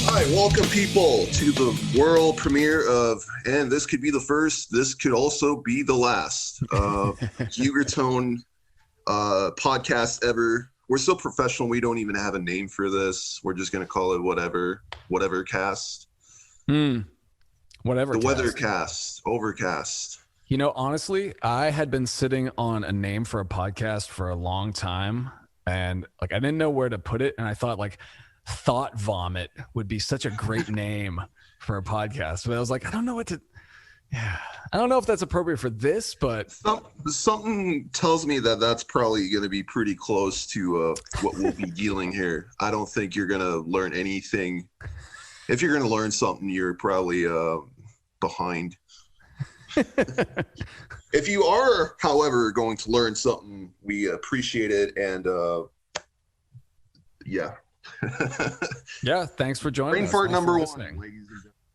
Hi, welcome people to the world premiere of, and this could be the first, this could also be the last Ugritone podcast ever. We're so professional, we don't even have a name for this. We're just going to call it whatever cast. Whatever. The cast. weather cast, overcast. You know, honestly, I had been sitting on a name for a podcast for a long time, and like I didn't know where to put it, and I thought like Thought Vomit would be such a great name for a podcast. But I was like, I don't know what to. Yeah, I don't know if that's appropriate for this, but something tells me that that's probably going to be pretty close to what we'll be dealing here. I don't think you're going to learn anything. If you're going to learn something, you're probably behind. If you are, however, going to learn something, we appreciate it. And yeah. Yeah, thanks for joining us. Rainfart number one. Listening.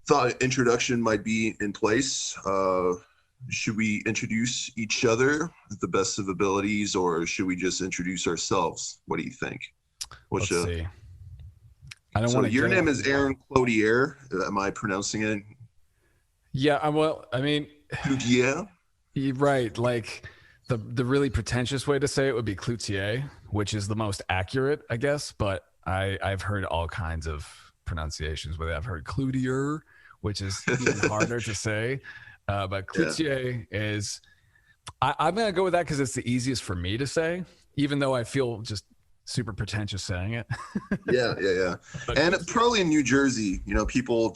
Thought introduction might be in place. Should we introduce each other at the best of abilities, or should we just introduce ourselves? What do you think? Let's see. I don't so want to. Your name is Aaron Cloutier. Am I pronouncing it? Yeah, well, I mean, Cloutier. Right. Like the really pretentious way to say it would be Cloutier, which is the most accurate, I guess. But I've heard all kinds of pronunciations. Whether I've heard Cloutier, which is even harder to say. But Cloutier is. I'm gonna go with that because it's the easiest for me to say, even though I feel just super pretentious saying it. yeah. And probably in New Jersey, you know, people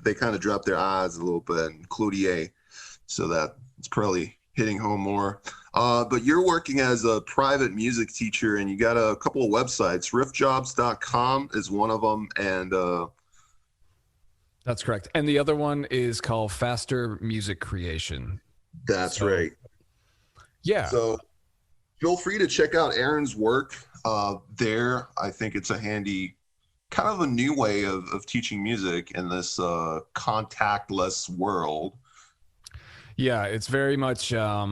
they kind of drop their eyes a little bit in Cloutier, so that it's probably hitting home more. But you're working as a private music teacher, and you got a couple of websites. riffjobs.com is one of them, and that's correct. And the other one is called Faster Music Creation. That's right. Yeah. So feel free to check out Aaron's work there. I think it's a handy, kind of a new way of teaching music in this contactless world. Yeah, it's very much. I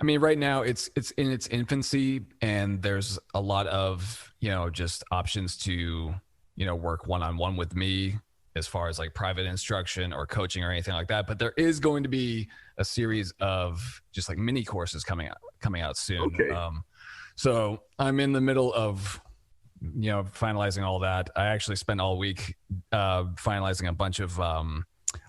mean, right now it's in its infancy, and there's a lot of just options to work one-on-one with me as far as like private instruction or coaching or anything like that. But there is going to be a series of just like mini courses coming out soon. Okay. So I'm in the middle of, finalizing all that. I actually spent all week finalizing a bunch of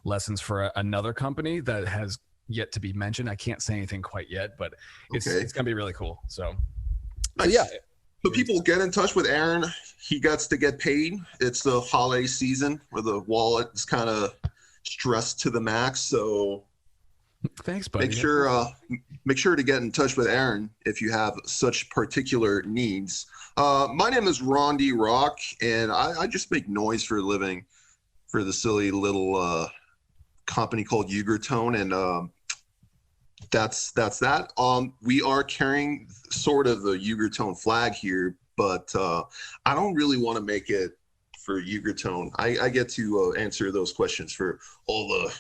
lessons for another company that has yet to be mentioned. I can't say anything quite yet, but it's going to be really cool. So yeah. So people get in touch with Aaron. He gets to get paid. It's the holiday season where the wallet is kind of stressed to the max. So thanks, buddy. Make sure to get in touch with Aaron if you have such particular needs. My name is Ron D. Rock, and I just make noise for a living for the silly little company called Ugritone, and that's that. We are carrying sort of the Ugritone flag here, but I don't really want to make it for Ugritone. I get to answer those questions for all the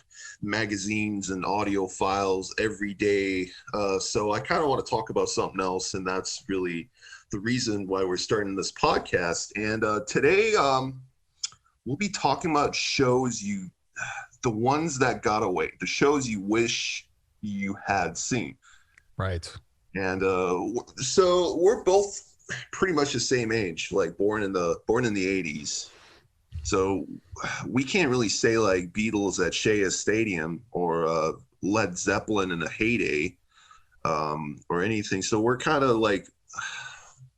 magazines and audio files every day. So I kind of want to talk about something else, and that's really the reason why we're starting this podcast. And today we'll be talking about shows the ones that got away, the shows you wish you had seen. Right. And so we're both pretty much the same age, like born in the 80s. So we can't really say like Beatles at Shea Stadium or Led Zeppelin in a heyday or anything. So we're kind of like,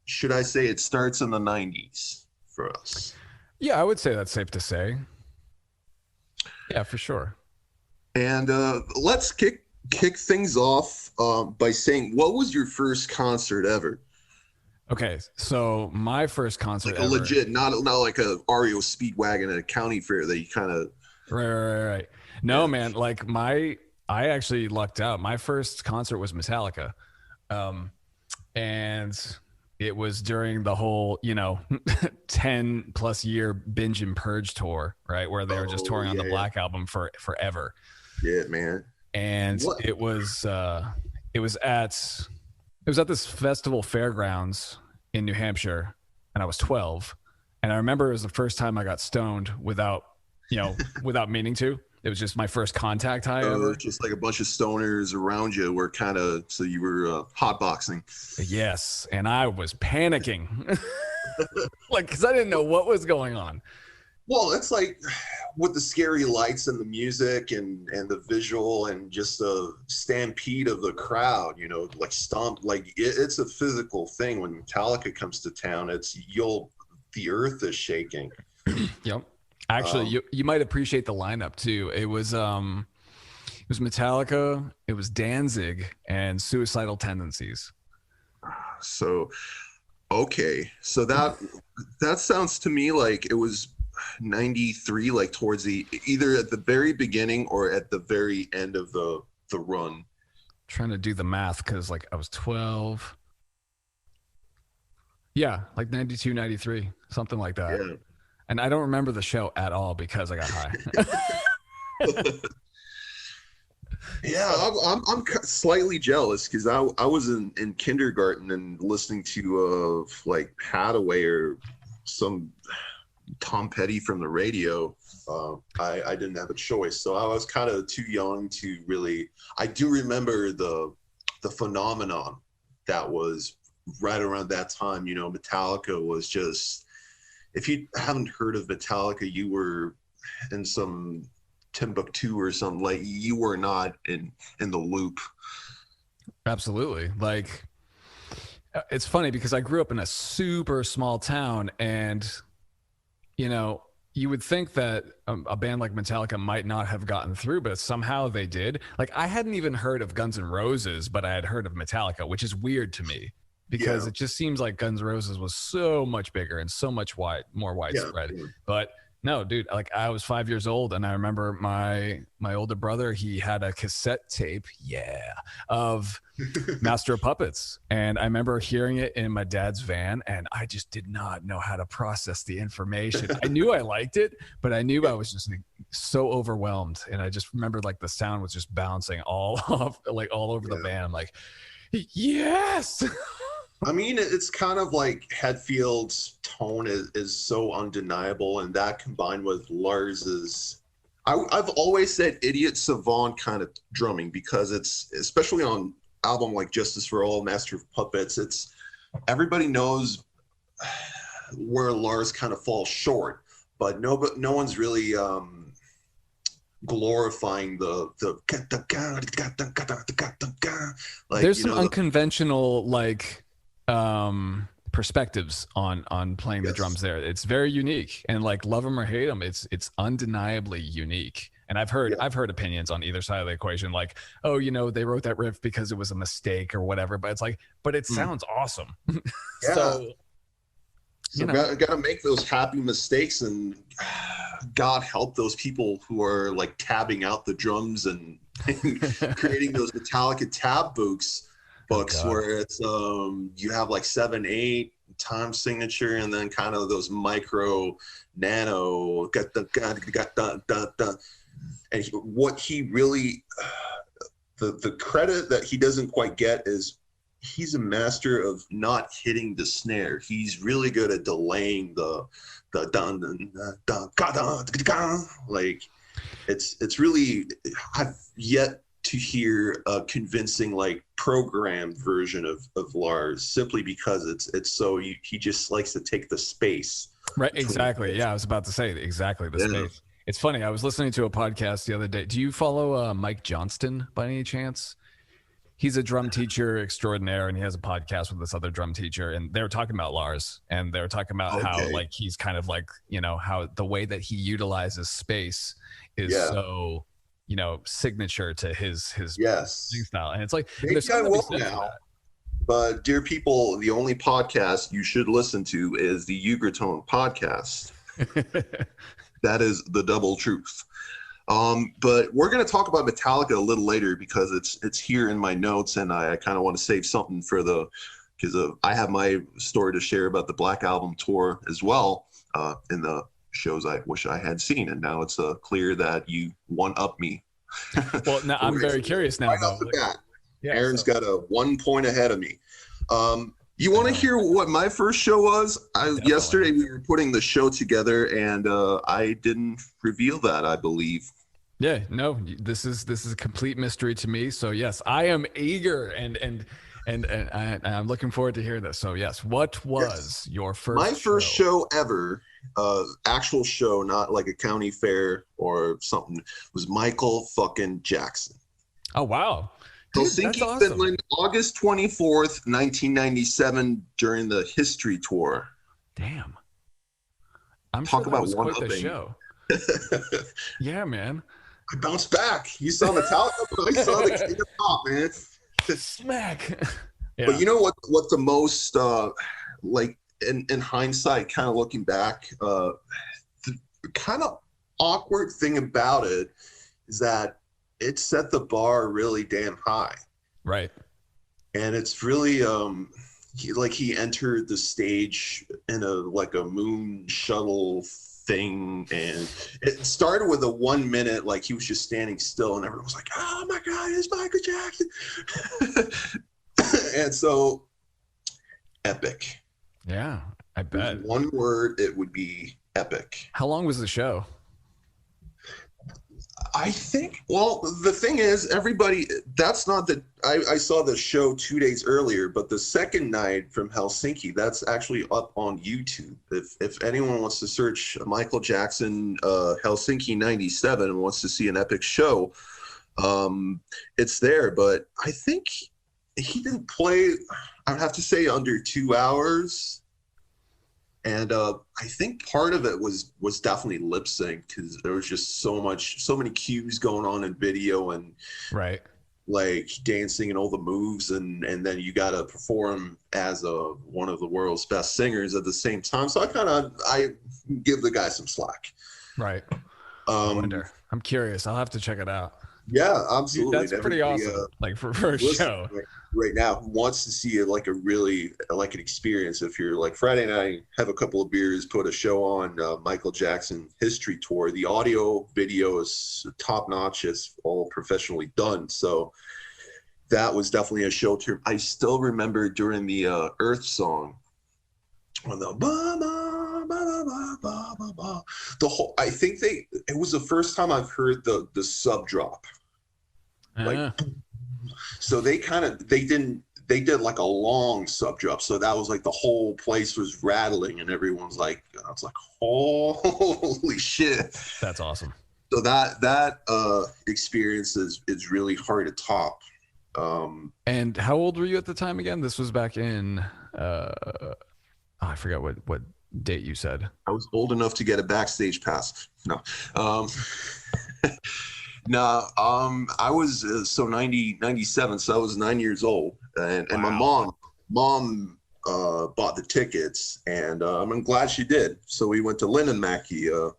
should I say it starts in the 90s for us? Yeah, I would say that's safe to say. Yeah, for sure. And let's kick things off by saying, what was your first concert ever? Okay, so my first concert like a ever, legit, not like a REO Speedwagon at a county fair that you kind of right. No, man, like I actually lucked out. My first concert was Metallica, and it was during the whole 10 plus year Binge and Purge tour, right, where they were just touring on the Black Album forever. Yeah, man. And it was at this festival fairgrounds in New Hampshire, and I was 12. And I remember it was the first time I got stoned without meaning to. It was just my first contact high ever. Just like a bunch of stoners around you were so you were hotboxing. Yes, and I was panicking, like, because I didn't know what was going on. Well, it's like with the scary lights and the music and the visual and just the stampede of the crowd, like stomp, like it's a physical thing. When Metallica comes to town, the earth is shaking. Yep. Actually, you might appreciate the lineup too. It was Metallica, it was Danzig, and Suicidal Tendencies. So, okay, so that sounds to me like it was 93, like towards either at the very beginning or at the very end of the run. Trying to do the math because like I was 12. Yeah, like 92, 93, something like that. Yeah. And I don't remember the show at all because I got high. Yeah, I'm slightly jealous because I was in kindergarten and listening to like Hathaway or some Tom Petty from the radio. I didn't have a choice, so I was kind of too young to really. I do remember the phenomenon that was right around that time. Metallica was just. If you haven't heard of Metallica, you were in some Timbuktu or something. Like you were not in the loop. Absolutely. Like it's funny because I grew up in a super small town, and you would think that a band like Metallica might not have gotten through, but somehow they did. Like I hadn't even heard of Guns N' Roses, but I had heard of Metallica, which is weird to me. Because it just seems like Guns N' Roses was so much bigger and so much more widespread. Yeah. But no, dude, like I was 5 years old, and I remember my older brother, he had a cassette tape, of Master of Puppets. And I remember hearing it in my dad's van, and I just did not know how to process the information. I knew I liked it, but I knew I was just so overwhelmed. And I just remember like the sound was just bouncing all over the van. I'm like, yes. I mean, it's kind of like Hetfield's tone is so undeniable, and that combined with Lars's, I've always said idiot savant kind of drumming, because it's, especially on album like Justice for All, Master of Puppets, it's everybody knows where Lars kind of falls short, but no one's really glorifying the like, there's some unconventional like perspectives on playing the drums there. It's very unique, and like love them or hate them, it's undeniably unique. And I've heard opinions on either side of the equation, like, oh, they wrote that riff because it was a mistake or whatever, but it's like, but it sounds awesome. So got to make those happy mistakes, and God help those people who are like tabbing out the drums and creating those Metallica tab books where it's you have like 7/8 time signature, and then kind of those micro nano and what he really the credit that he doesn't quite get is he's a master of not hitting the snare. He's really good at delaying the dun dun dun dun, like it's really, I've yet to hear a convincing like programmed version of Lars, simply because it's so he just likes to take the space. Right, exactly. Yeah, I was about to say exactly the space. It's funny. I was listening to a podcast the other day. Do you follow Mike Johnston by any chance? He's a drum teacher extraordinaire, and he has a podcast with this other drum teacher, and they were talking about Lars, and they were talking about how like he's kind of like, how the way that he utilizes space is so signature to his style. And it's like, maybe I will now. But dear people, the only podcast you should listen to is the Ugritone podcast. That is the double truth. But we're going to talk about Metallica a little later, because it's here in my notes, and I kind of want to save something because I have my story to share about the Black Album tour as well, in the shows I wish I had seen, and now it's clear that you one-up me. Well, now I'm very curious now. Right off the bat, Aaron's got a 1 point ahead of me. You want to hear what my first show was? Yesterday we were putting the show together, and I didn't reveal that, I believe. Yeah, no, this is a complete mystery to me. So yes, I am eager and I'm looking forward to hear this. So yes, what was your first? My first show ever, actual show, not like a county fair or something, was Michael fucking Jackson. Oh wow. Dude, Helsinki, awesome. Finland, August 24th, 1997, during the History Tour. Damn. I'm Talk sure that about was one quite the show. Yeah, man. I bounced back. You saw Metallica, but I saw the King of Pop, man. Smack. Yeah. But you know what the most, like in hindsight, kind of looking back, the kind of awkward thing about it is that it set the bar really damn high. Right. And it's really he entered the stage in a moon shuttle thing, and it started with a 1 minute, like he was just standing still, and everyone was like, oh my god, it's Michael Jackson. And so epic. Yeah, I bet. One word, it would be epic. How long was the show? I think, well, the thing is, everybody, that's not the, I saw the show 2 days earlier, but the second night from Helsinki, that's actually up on YouTube. If anyone wants to search Michael Jackson, Helsinki 97 and wants to see an epic show, it's there. But I think he didn't play, I would have to say, under 2 hours. And I think part of it was definitely lip sync, because there was just so many cues going on in video, and right, like dancing and all the moves, and then you got to perform as one of the world's best singers at the same time. So I give the guy some slack. Right. I wonder. I'm curious. I'll have to check it out. Yeah, absolutely. Dude, that's pretty awesome. Like for a show right now, who wants to see it, like a really like an experience. If you're like Friday night, have a couple of beers, put a show on, Michael Jackson History Tour. The audio video is top notch. It's all professionally done. So that was definitely a show term. I still remember during the Earth song, on the the whole, I think it was the first time I've heard the sub drop. Like, so they did like a long sub drop. So that was like the whole place was rattling, and everyone's like, I was like, holy shit. That's awesome. So that experience is really hard to top. And how old were you at the time again? This was back in, I forgot what date you said. I was old enough to get a backstage pass. No. No, I was 97, so I was 9 years old, and wow. My mom bought the tickets, and I'm glad she did. So we went to Linnanmäki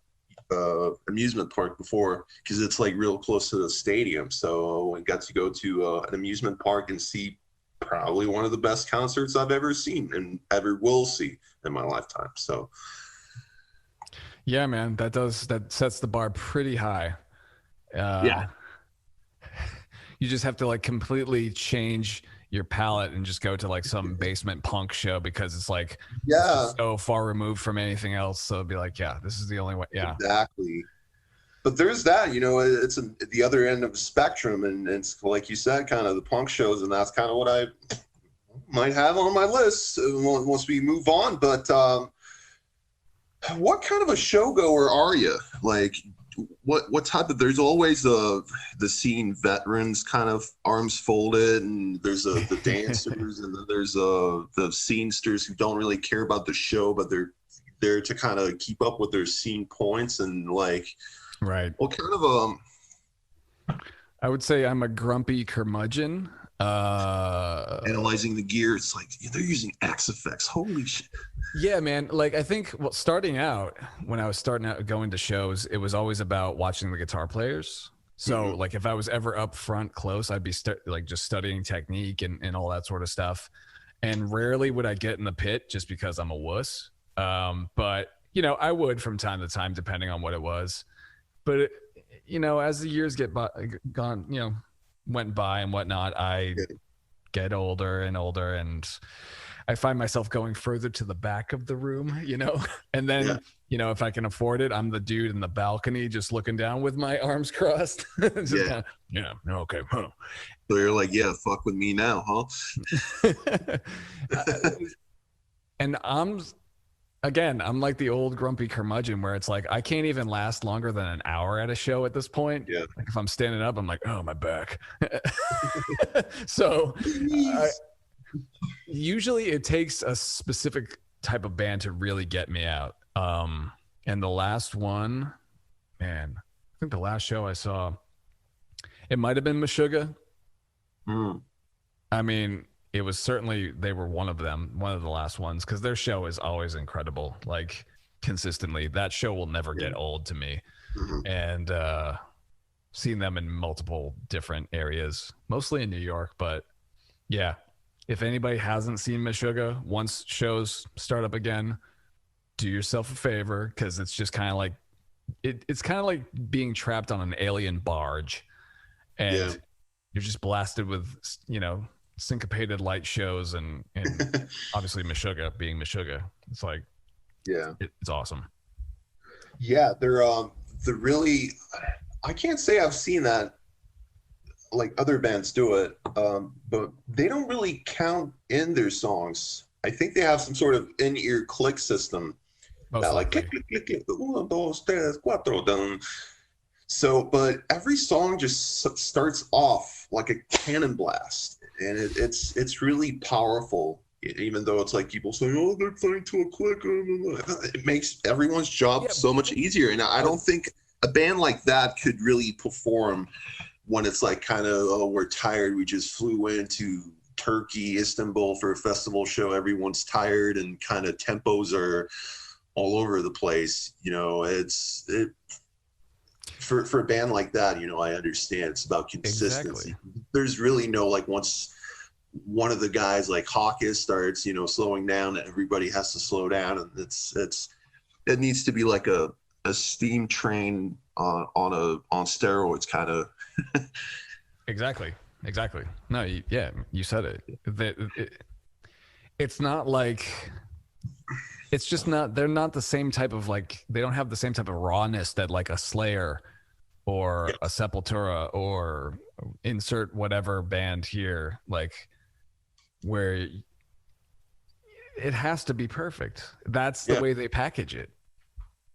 amusement park before, because it's like real close to the stadium. So we got to go to an amusement park and see probably one of the best concerts I've ever seen and ever will see in my lifetime. So yeah, man, that sets the bar pretty high. Yeah, you just have to like completely change your palette and just go to like some basement punk show, because it's like so far removed from anything else. So it'd be like, yeah, this is the only way. Yeah, exactly. But there's that, it's the other end of the spectrum, and it's like you said, kind of the punk shows, and that's kind of what I might have on my list once we move on. But what kind of a showgoer are you? Like, what type of, there's always the scene veterans, kind of arms folded, and there's the dancers, and then there's the scenesters who don't really care about the show, but they're there to kind of keep up with their scene points, and like, right, what kind of I would say I'm a grumpy curmudgeon. Analyzing the gear, it's like they're using Axe effects. Holy shit. Yeah, man. Like, I think, well, starting out, when I was starting out going to shows, it was always about watching the guitar players. So like if I was ever up front close, I'd be just studying technique and all that sort of stuff. And rarely would I get in the pit just because I'm a wuss. But I would from time to time, depending on what it was. But as the years went by and whatnot, I get older and older, and I find myself going further to the back of the room, you know, and then, you know, if I can afford it, I'm the dude in the balcony just looking down with my arms crossed. Just kinda, okay. Huh. So you're like, yeah, fuck with me now, huh? And I'm like the old grumpy curmudgeon where it's like, I can't even last longer than an hour at a show at this point. Yeah. Like if I'm standing up, I'm like, oh, my back. So usually it takes a specific type of band to really get me out. And the last one, man, I think the last show I saw, it might have been Meshuggah. I mean, it was certainly, they were one of the last ones, because their show is always incredible. Like consistently, that show will never get old to me. And seeing them in multiple different areas, mostly in New York, but yeah. If anybody hasn't seen Meshuggah, once shows start up again, do yourself a favor, because it's just kind of like it's kind of like being trapped on an alien barge, and you're just blasted with, you know, syncopated light shows and obviously Meshuggah being Meshuggah. It's like, it's awesome. Yeah, they're really, I can't say I've seen that like other bands do it, but they don't really count in their songs. I think they have some sort of in-ear click system. That like click, click, click, click, uno, dos, tres, cuatro, dun. So, but every song just starts off like a cannon blast, and it's really powerful. Even though it's like people saying, "Oh, they're playing to a click," it makes everyone's job so much easier. And I don't think a band like that could really perform when it's like kind of, oh, we're tired. We just flew into Turkey, Istanbul for a festival show. Everyone's tired and kind of tempos are all over the place. You know, for a band like that, you know, I understand it's about consistency. Exactly. There's really no, like, once one of the guys like Hawkins starts, you know, slowing down, everybody has to slow down. And it needs to be like a steam train on steroids kind of. Exactly. No, you said it. It's not like, it's just not, they're not the same type of, like, they don't have the same type of rawness that like a Slayer or a Sepultura or insert whatever band here, like, where it has to be perfect. That's the way they package it.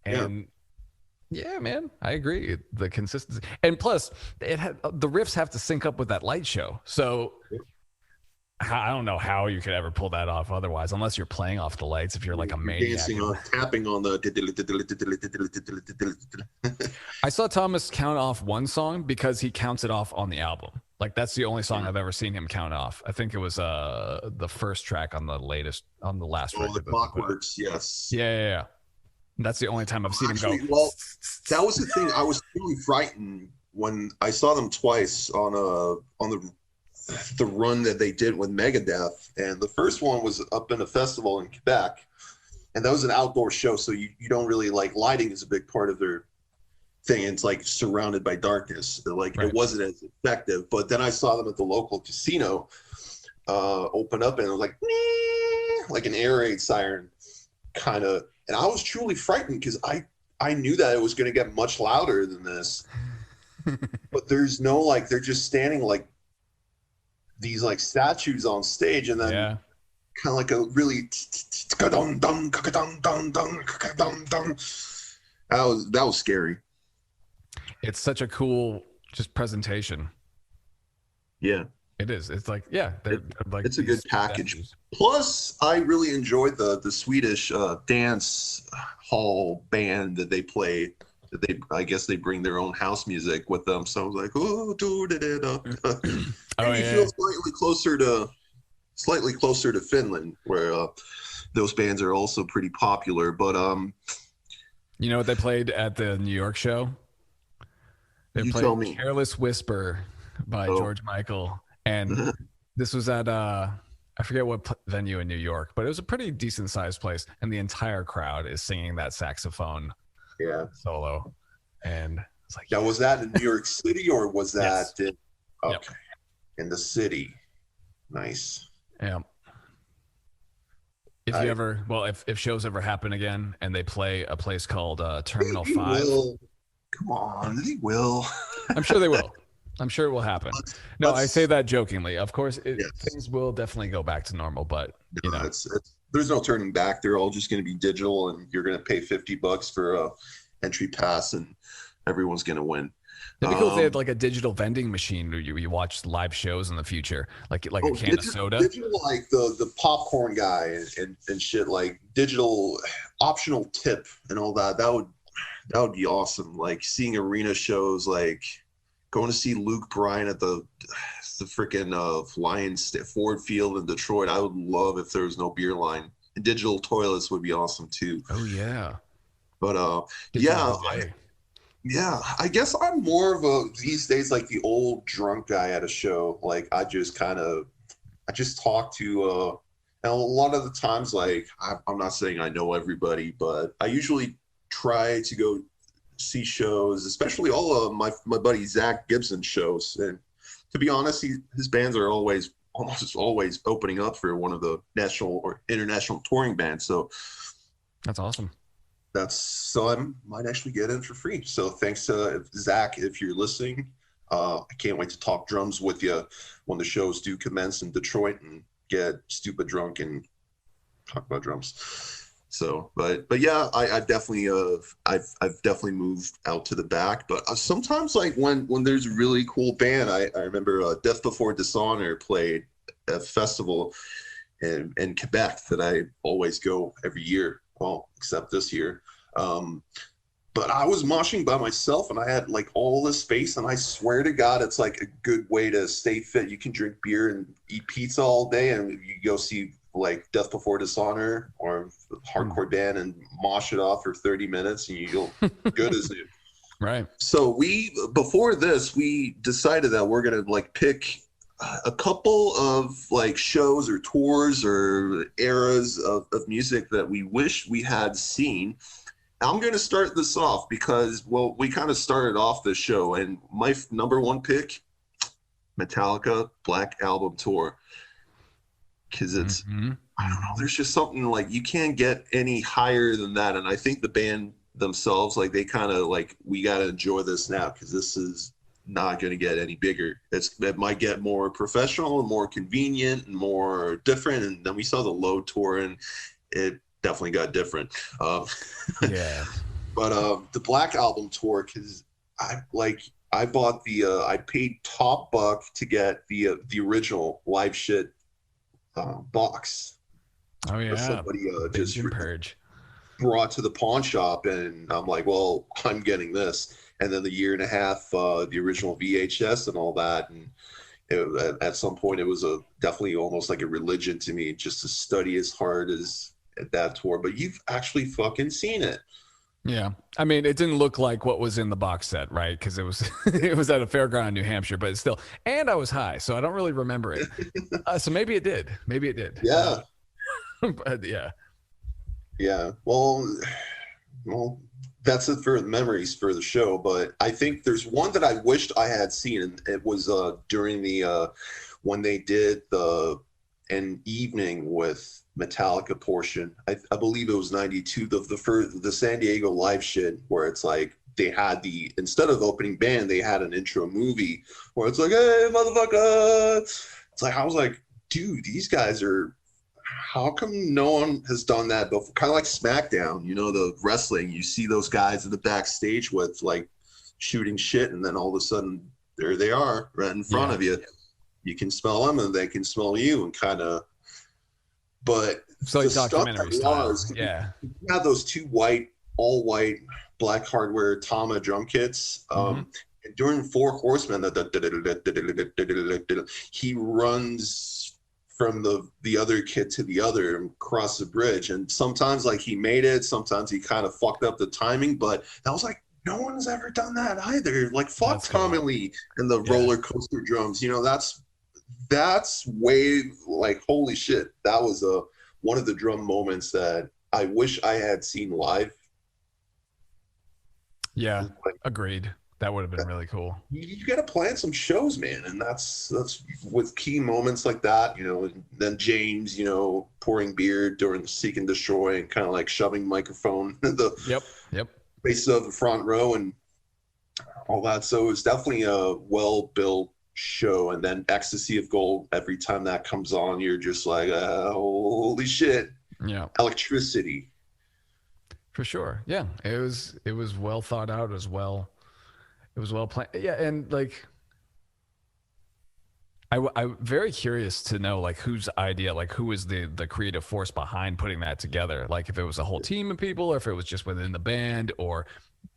And yeah, man, I agree. The consistency, and plus, the riffs have to sync up with that light show. So I don't know how you could ever pull that off otherwise, unless you're playing off the lights. If you're like a maniac, dancing on, tapping on the. I saw Thomas count off one song because he counts it off on the album. Like, that's the only song I've ever seen him count off. I think it was the first track on the last. Oh, the Clockworks, yes. Yeah. That's the only time I've seen him go. Well, that was the thing. I was really frightened when I saw them twice on the run that they did with Megadeth. And the first one was up in a festival in Quebec, and that was an outdoor show, so you don't really, like, lighting is a big part of their thing. It's like surrounded by darkness. Like, it wasn't as effective. But then I saw them at the local casino open up, and it was like an air raid siren kind of. And I was truly frightened because I knew that it was going to get much louder than this. But there's no, like, they're just standing like these like statues on stage, and then kind of like a really that was scary. It's such a cool just presentation. Yeah. It is. It's like, they're like, it's a good package. Statues. Plus, I really enjoyed the Swedish dance hall band that they play. I guess they bring their own house music with them. So I was like, oh, do and you feel slightly closer to Finland, where those bands are also pretty popular. But you know what they played at the New York show? They played "Careless Whisper" by George Michael. And this was at, I forget what venue in New York, but it was a pretty decent sized place. And the entire crowd is singing that saxophone solo. And it's like, now, was that in New York City, or was that in the city? Nice. Yeah. If you ever, well, if shows ever happen again and they play a place called Terminal They 5, will. Come on, they will. I'm sure they will. I'm sure it will happen. No, I say that jokingly. Of course, yes. things will definitely go back to normal, but you know, there's no turning back. They're all just going to be digital, and you're going to pay $50 for a entry pass, and everyone's going to win. It'd be cool if they had like a digital vending machine where you watch live shows in the future, like a can of soda. Digital, like the popcorn guy and shit, like digital optional tip and all that. That would be awesome. Like seeing arena shows, like going to see Luke Bryan at the freaking Lions Ford Field in Detroit. I would love if there was no beer line. And digital toilets would be awesome too. Oh yeah. But yeah, I guess I'm more of these days like the old drunk guy at a show. Like I just talk to and a lot of the times, like I'm not saying I know everybody, but I usually try to go see shows, especially all of my buddy Zach Gibson's shows. And to be honest, his bands are almost always opening up for one of the national or international touring bands. So that's awesome. So I might actually get in for free. So thanks to Zach, if you're listening. I can't wait to talk drums with you when the shows do commence in Detroit and get stupid drunk and talk about drums. So, but yeah, I've definitely moved out to the back. But sometimes, like when there's a really cool band, I remember Death Before Dishonor played at a festival in Quebec that I always go every year. Well, except this year. But I was moshing by myself and I had like all this space, and I swear to God, it's like a good way to stay fit. You can drink beer and eat pizza all day, and you go see like Death Before Dishonor or a hardcore band and mosh it off for 30 minutes and you feel good as new. Right. So before this, we decided that we're going to like pick a couple of like shows or tours or eras of music that we wish we had seen. I'm going to start this off because, well, we kind of started off the show, and my number one pick, Metallica Black Album Tour. Because it's, I don't know, there's just something like you can't get any higher than that. And I think the band themselves, like they kind of like, we got to enjoy this now because this is not going to get any bigger. It might get more professional and more convenient and more different. And then we saw the Load tour, and it definitely got different. Yeah. But the Black Album tour, because I bought I paid top buck to get the original live shit box. Oh yeah. Somebody just purge brought to the pawn shop, and I'm like, well, I'm getting this. And then the year and a half, the original VHS and all that. And at some point, it was definitely almost like a religion to me just to study as hard as at that tour. But you've actually fucking seen it. Yeah. I mean, it didn't look like what was in the box set, right? Because it was it was at a fairground in New Hampshire, but it's still, and I was high, so I don't really remember it. So maybe it did. Maybe it did. Yeah. But yeah. Yeah. Well, that's it for memories for the show. But I think there's one that I wished I had seen, and it was during the when they did an evening with Metallica portion. I believe it was 92, the San Diego live shit, where it's like they had instead of opening band, they had an intro movie where it's like, hey motherfucker. It's like, I was like, dude, these guys how come no one has done that before? Kind of like SmackDown, the wrestling, you see those guys in the backstage with like shooting shit, and then all of a sudden there they are right in front of you. You can smell them and they can smell you, and kind of, but so like documentary style. Yeah. You have those two all white black hardware Tama drum kits. During Four Horsemen, he runs from the other kid to the other and across the bridge. And sometimes like he made it, sometimes he kind of fucked up the timing, but that was like, no one's ever done that either. Like fuck Tommy Lee and the roller coaster drums. That's way like, holy shit. That was one of the drum moments that I wish I had seen live. Yeah, agreed. That would have been really cool. You got to plan some shows, man, and that's with key moments like that, and then James, pouring beer during the Seek and Destroy and kind of like shoving microphone in the Yep. face of the front row and all that. So it's definitely a well-built show. And then Ecstasy of Gold, every time that comes on, you're just like, holy shit. Yeah. Electricity. For sure. Yeah. It was well thought out as well. It was well planned. Yeah. And like, I'm very curious to know like whose idea, like who is the creative force behind putting that together. Like if it was a whole team of people or if it was just within the band or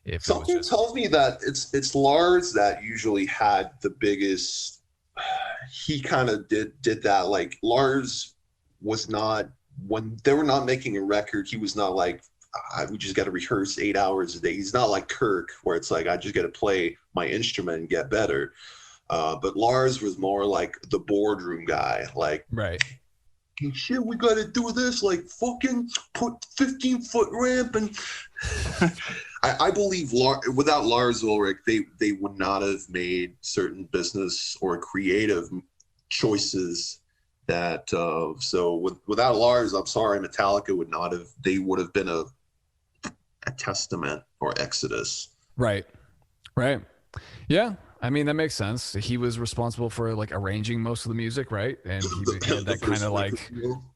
if something it was just... tells me that it's Lars that usually had the biggest, he kind of did that. Like Lars was not, when they were not making a record, he was not like, we just got to rehearse 8 hours a day. He's not like Kirk where it's like, I just got to play my instrument and get better. But Lars was more like the boardroom guy. Like, right. Hey, shit, we got to do this. Like, fucking put 15-foot ramp. And I believe without Lars Ulrich, they would not have made certain business or creative choices that, so without Lars, I'm sorry, Metallica would not have, they would have been a Testament or Exodus. Right. Yeah. I mean, that makes sense. He was responsible for like arranging most of the music, right? And he had that kind of like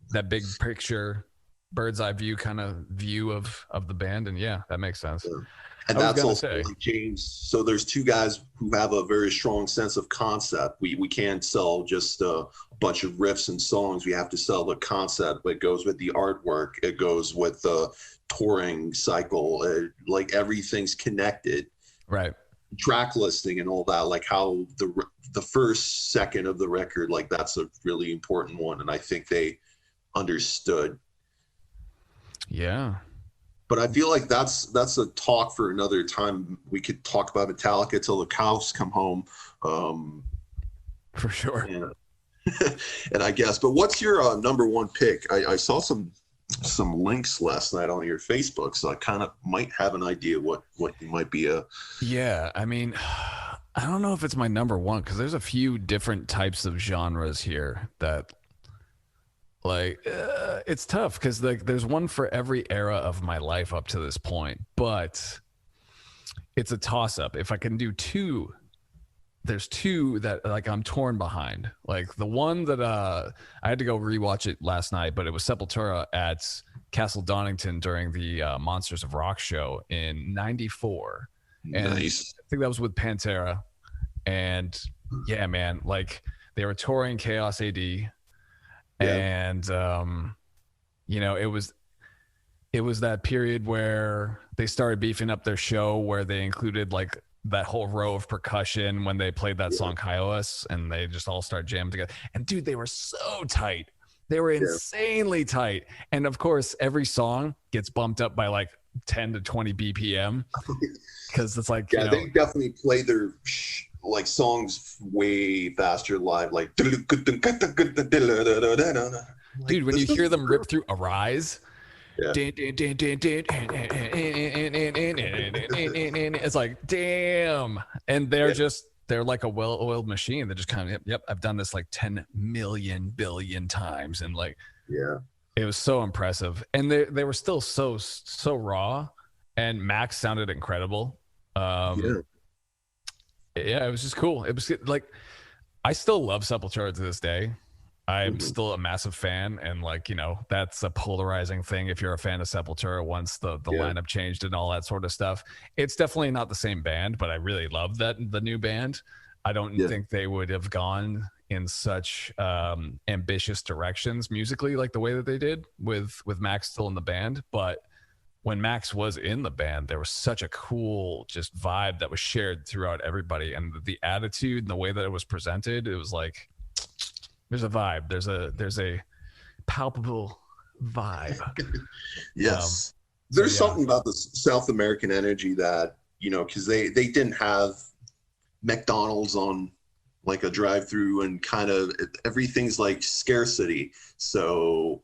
that big picture, bird's eye view kind of view of the band. And yeah, that makes sense. Yeah. And that's also like James. So there's two guys who have a very strong sense of concept. We can't sell just a bunch of riffs and songs. We have to sell the concept. It goes with the artwork. It goes with the touring cycle. Like everything's connected. Right. Track listing and all that, like how the first second of the record, like that's a really important one, and I think they understood. Yeah, but I feel like that's a talk for another time. We could talk about Metallica till the cows come home. For sure. And I guess, but what's your number one pick? I saw some links last night on your Facebook, so I kind of might have an idea what you might be Yeah, I mean, I don't know if it's my number one because there's a few different types of genres here that like it's tough because like there's one for every era of my life up to this point, but it's a toss up. If I can do two, there's two that like I'm torn behind. Like the one that I had to go rewatch it last night, but it was Sepultura at Castle Donington during the Monsters of Rock show in '94. And nice. I think that was with Pantera. And yeah, man, like they were touring Chaos AD. Yeah. And it was that period where they started beefing up their show where they included like that whole row of percussion when they played that song Kaios, and they just all start jamming together. And dude, they were so tight. They were insanely tight. And of course, every song gets bumped up by like 10 to 20 BPM because it's like, they definitely play their like songs way faster live. Like, dude, when you hear them rip through Arise, it's like, damn. And they're like a well-oiled machine. They're just kind of, yep, I've done this like 10 million billion times. And like, it was so impressive. And they were still so raw, and Max sounded incredible. It was just cool. It was like, I still love Sepultura to this day. I'm still a massive fan, and like, that's a polarizing thing if you're a fan of Sepultura once the lineup changed and all that sort of stuff. It's definitely not the same band, but I really love the new band. I don't think they would have gone in such ambitious directions musically like the way that they did with Max still in the band. But when Max was in the band, there was such a cool just vibe that was shared throughout everybody, and the attitude and the way that it was presented, it was like, there's a vibe. There's a palpable vibe. Yes. There's something about the South American energy that, because they didn't have McDonald's on like a drive-through, and kind of everything's like scarcity. So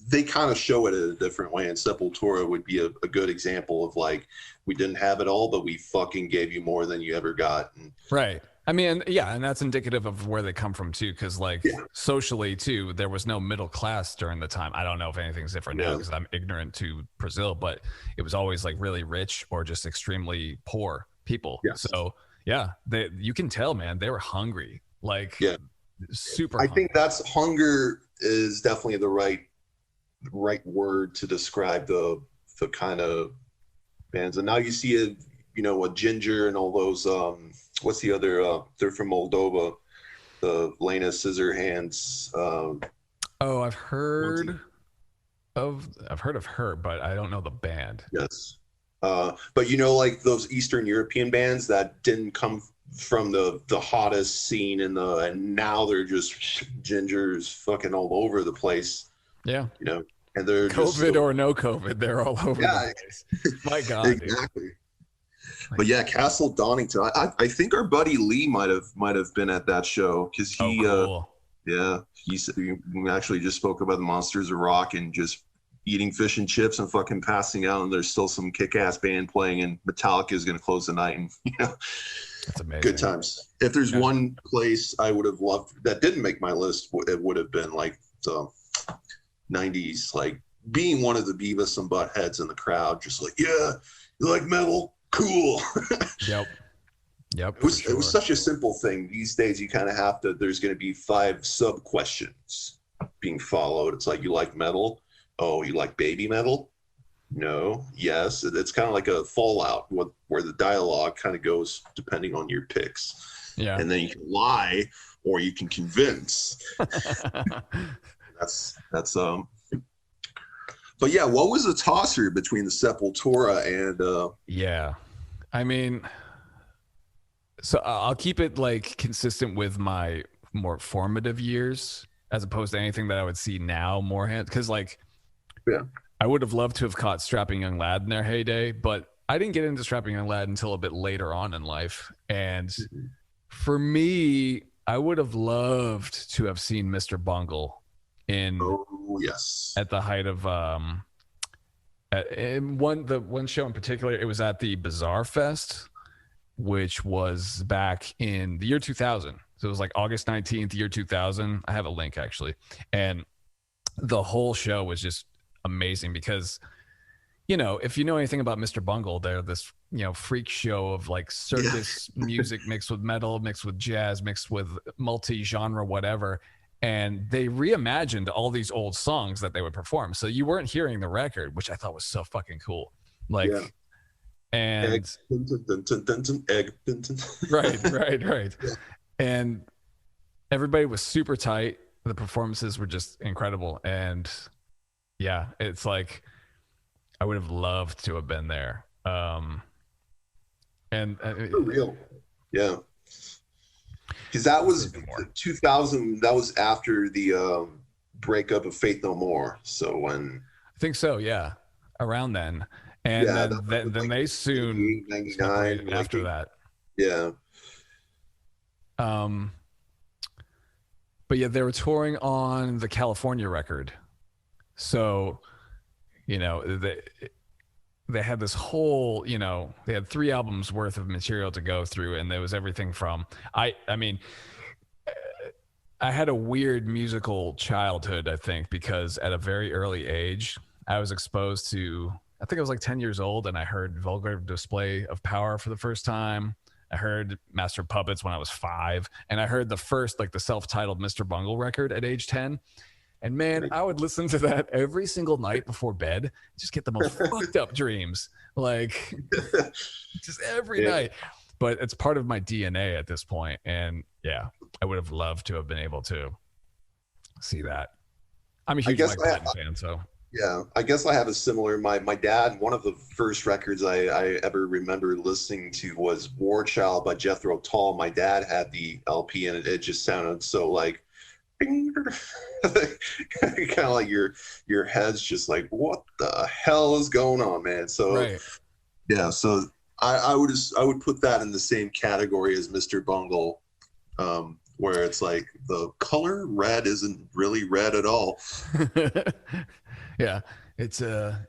they kind of show it in a different way, and Sepultura would be a good example of like, we didn't have it all, but we fucking gave you more than you ever got. And, right. I mean, yeah, and that's indicative of where they come from too, because like socially too, there was no middle class during the time. I don't know if anything's different now because I'm ignorant to Brazil, but it was always like really rich or just extremely poor people. Yes. So yeah, you can tell, man, they were hungry, like super. I think that's hunger is definitely the right word to describe the kind of bands. And now you see it, you know, a Ginger and all those. What's the other? They're from Moldova. The Lena Scissorhands. I've heard of her, but I don't know the band. Yes, but you know, like those Eastern European bands that didn't come from the hottest scene and now they're just Gingers fucking all over the place. Yeah, you know, and they're COVID or no COVID, they're all over the place. My God, exactly. Dude. But yeah, Castle Donington. I think our buddy Lee might have been at that show because he cool. He actually just spoke about the Monsters of Rock and just eating fish and chips and fucking passing out, and there's still some kick-ass band playing, and Metallica is going to close the night, and you know, that's amazing. Good times. If there's one place I would have loved that didn't make my list, it would have been like the 90s, like being one of the Beavis and Buttheads in the crowd, just like, yeah, you like metal? Cool. Yep. It was such a simple thing. These days, you kind of have to. There's going to be 5 sub questions being followed. It's like, you like metal? Oh, you like baby metal? No. Yes. It's kind of like a Fallout, where the dialogue kind of goes depending on your picks. Yeah. And then you can lie or you can convince. that's But yeah, what was the tosser between the Sepultura and yeah, I mean, so I'll keep it like consistent with my more formative years as opposed to anything that I would see now more because like I would have loved to have caught Strapping Young Lad in their heyday, but I didn't get into Strapping Young Lad until a bit later on in life. And for me, I would have loved to have seen Mr. Bungle in at the height of the one show in particular. It was at the Bizarre Fest, which was back in the year 2000. So it was like August 19th, year 2000. I have a link actually, and the whole show was just amazing because, you know, if you know anything about Mr. Bungle, they're this, you know, freak show of like circus music mixed with metal, mixed with jazz, mixed with multi-genre, whatever. And they reimagined all these old songs that they would perform. So you weren't hearing the record, which I thought was so fucking cool. Like, and right. Yeah. And everybody was super tight. The performances were just incredible. And yeah, it's like, I would have loved to have been there. And for real. Yeah. Because that was 2000. That was after the breakup of Faith No More. So when I think so, yeah, around then, and then like they soon 99 after that. Yeah. But yeah, they were touring on the California record, so you know they had this whole, you know, they had 3 albums worth of material to go through, and there was everything from I mean, I had a weird musical childhood, I think, because at a very early age, I was exposed to, I think I was like 10 years old, and I heard Vulgar Display of Power for the first time. I heard Master of Puppets when I was 5, and I heard the first, like the self-titled Mr. Bungle record at age 10. And man, I would listen to that every single night before bed, just get the most fucked up dreams, like just every night. But it's part of my DNA at this point. And yeah, I would have loved to have been able to see that. I'm a huge Mike Patton fan, so. Yeah, I guess I have a similar, my dad, one of the first records I ever remember listening to was War Child by Jethro Tull. My dad had the LP, and it just sounded so like, kind of like your head's just like, what the hell is going on, man? So yeah, so I would put that in the same category as Mr. Bungle, where it's like the color red isn't really red at all. Yeah, it's a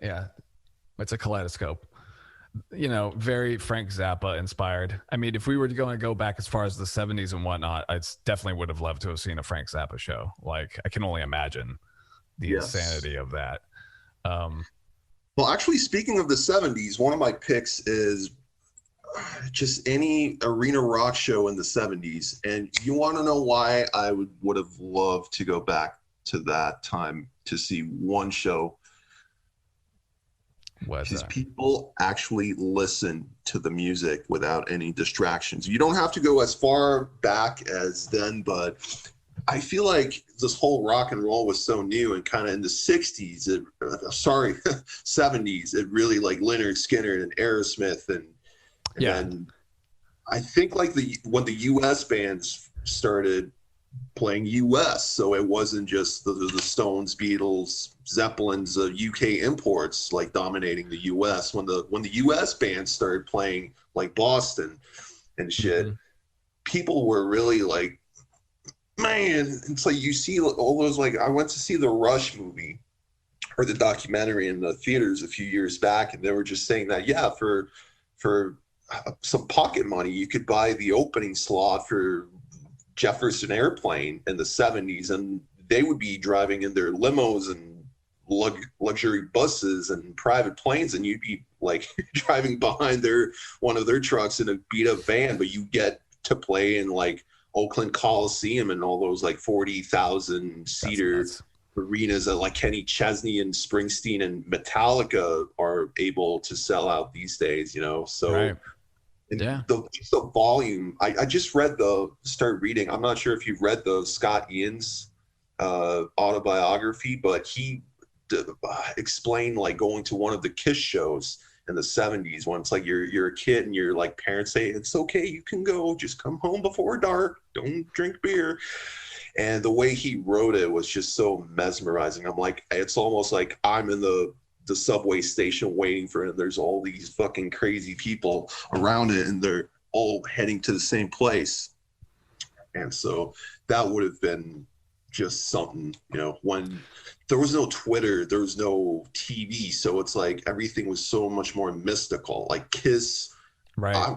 kaleidoscope. You know, very Frank Zappa inspired. I mean, if we were to go back as far as the 70s and whatnot, I definitely would have loved to have seen a Frank Zappa show. Like, I can only imagine the insanity of that. Well, actually, speaking of the 70s, one of my picks is just any arena rock show in the 70s. And you want to know why I would have loved to go back to that time to see one show? Because people actually listen to the music without any distractions. You don't have to go as far back as then, but I feel like this whole rock and roll was so new, and kind of in the 60s, 70s, it really, like Lynyrd Skynyrd and Aerosmith and I think like when the US bands started playing US, so it wasn't just the Stones, Beatles, Zeppelins, UK imports like dominating the US. When the US bands started playing like Boston and shit, people were really like, man, it's like you see all those, like I went to see the Rush movie or the documentary in the theaters a few years back, and they were just saying that for some pocket money you could buy the opening slot for Jefferson Airplane in the 70s, and they would be driving in their limos and luxury buses and private planes, and you'd be like driving behind one of their trucks in a beat up van, but you get to play in like Oakland Coliseum and all those like 40,000 seater arenas that like Kenny Chesney and Springsteen and Metallica are able to sell out these days, you know? So right. The volume, I just started reading. I'm not sure if you've read the Scott Ian's autobiography, but he explained like going to one of the Kiss shows in the 70s when it's like you're a kid and your like parents say it's okay, you can go, just come home before dark, don't drink beer. And the way he wrote it was just so mesmerizing. I'm like, it's almost like I'm in the subway station waiting for it. There's all these fucking crazy people around it, and they're all heading to the same place. And so that would have been just something, you know, when there was no Twitter, there was no TV. So it's like everything was so much more mystical. Like Kiss, right?